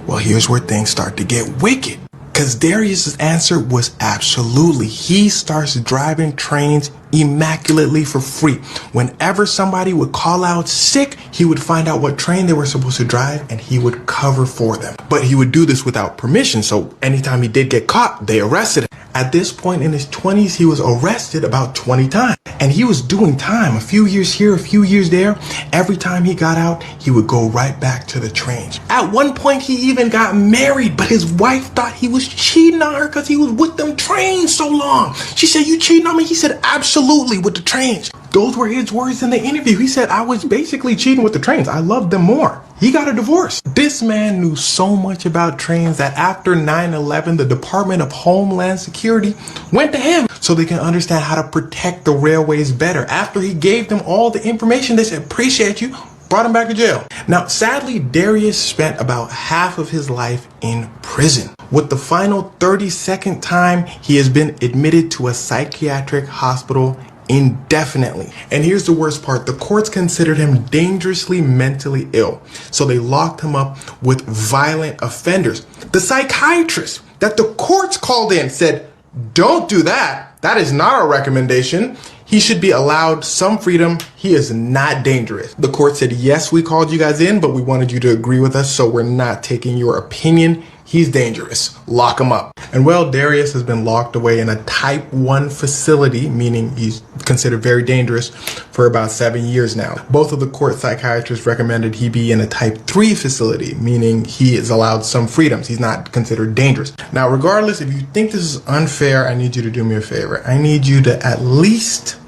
Well, here's where things start to get wicked. Because Darius's answer was absolutely. He starts driving trains immaculately for free. Whenever somebody would call out sick, he would find out what train they were supposed to drive and he would cover for them. But he would do this without permission, so anytime he did get caught, they arrested him. At this point in his 20s, he was arrested about 20 times. And he was doing time, a few years here, a few years there. Every time he got out, he would go right back to the trains. At one point, he even got married, but his wife thought he was cheating on her because he was with them trains so long. She said, you cheating on me? He said, absolutely, with the trains. Those were his words in the interview. He said, I was basically cheating with the trains. I loved them more. He got a divorce. This man knew so much about trains that after 9/11, the Department of Homeland Security went to him so they can understand how to protect the railways better. After he gave them all the information, they said, appreciate you, brought him back to jail. Now, sadly, Darius spent about half of his life in prison. With the final 32nd time, he has been admitted to a psychiatric hospital indefinitely. And here's the worst part. The courts considered him dangerously mentally ill, so they locked him up with violent offenders. The psychiatrist that the courts called in said, Don't do that. That is not our recommendation. He should be allowed some freedom. He is not dangerous. The court said, yes, we called you guys in, but we wanted you to agree with us, so we're not taking your opinion. He's dangerous. Lock him up. And well, Darius has been locked away in a type 1 facility, meaning he's considered very dangerous, for about 7 years now. Both of the court psychiatrists recommended he be in a type 3 facility, meaning he is allowed some freedoms. He's not considered dangerous. Now, regardless, if you think this is unfair, I need you to do me a favor. I need you to at least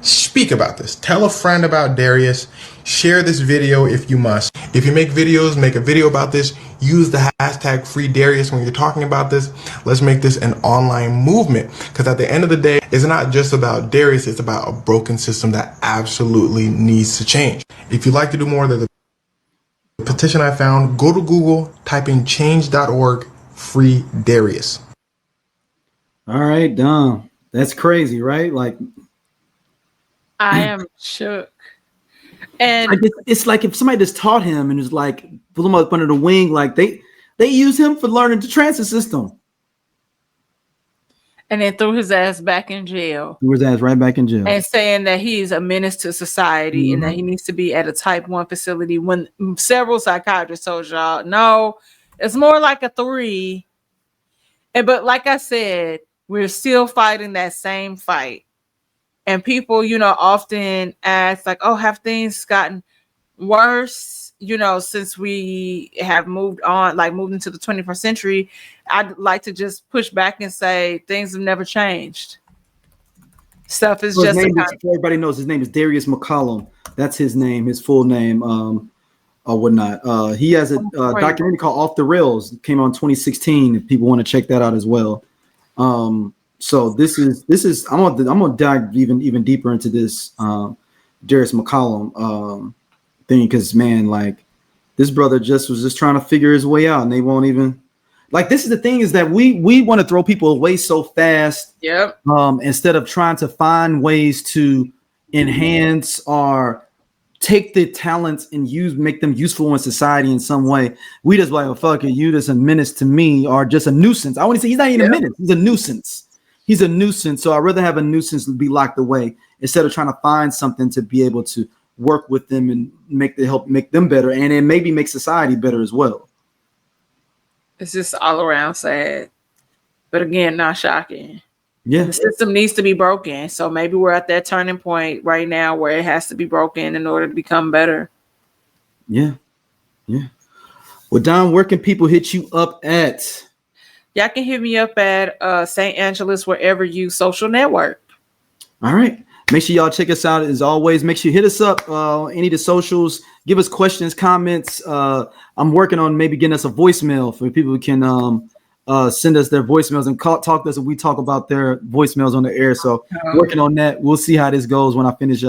speak about this. Tell a friend about Darius. Share this video if you must. If you make videos, make a video about this. Use the hashtag #FreeDarius when you're talking about this. Let's make this an online movement, because at the end of the day, it's not just about Darius, it's about a broken system that absolutely needs to change. If you'd like to do more, there's a petition I found. Go to Google, type in change.org, free Darius. All right, Dom. That's crazy, right? Like, I am shook. And like it's like if somebody just taught him and just like pull him up under the wing, like they use him for learning the transit system. And then threw his ass back in jail. Threw his ass right back in jail. And saying that he's a menace to society and that he needs to be at a type 1 facility, when several psychiatrists told y'all, no, it's more like a 3. But like I said, we're still fighting that same fight. And people, often ask like, oh, have things gotten worse, since we have moved on, like moved into the 21st century? I'd like to just push back and say things have never changed. Stuff is just everybody knows his name is Darius McCullum. That's his name, his full name, or whatnot. He has a documentary called Off the Rails. It came out in 2016. If people want to check that out as well. So this is I'm gonna dive even deeper into this Darius McCullum thing, because man, like this brother was just trying to figure his way out, and they won't even like. This is the thing, is that we want to throw people away so fast. Yep. Instead of trying to find ways to enhance or take the talents and make them useful in society in some way, we just like, oh, fuck it, you just a menace to me, or just a nuisance. I want to say he's not even a menace, he's a nuisance. He's a nuisance. So I'd rather have a nuisance be locked away instead of trying to find something to be able to work with them and help make them better, and then maybe make society better as well. It's just all around sad, but again, not shocking. Yeah, the system needs to be broken. So maybe we're at that turning point right now where it has to be broken in order to become better. Yeah. Well, Don, where can people hit you up at? Y'all can hit me up at St. Angeles, wherever you social network. All right. Make sure y'all check us out as always. Make sure you hit us up, any of the socials. Give us questions, comments. I'm working on maybe getting us a voicemail for people who can send us their voicemails and talk to us, and we talk about their voicemails on the air. So working on that. We'll see how this goes when I finish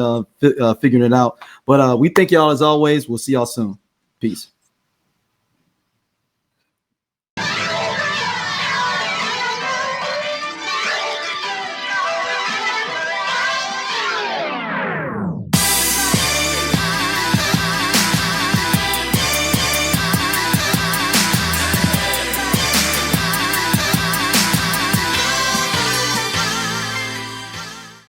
figuring it out. But we thank y'all as always. We'll see y'all soon. Peace.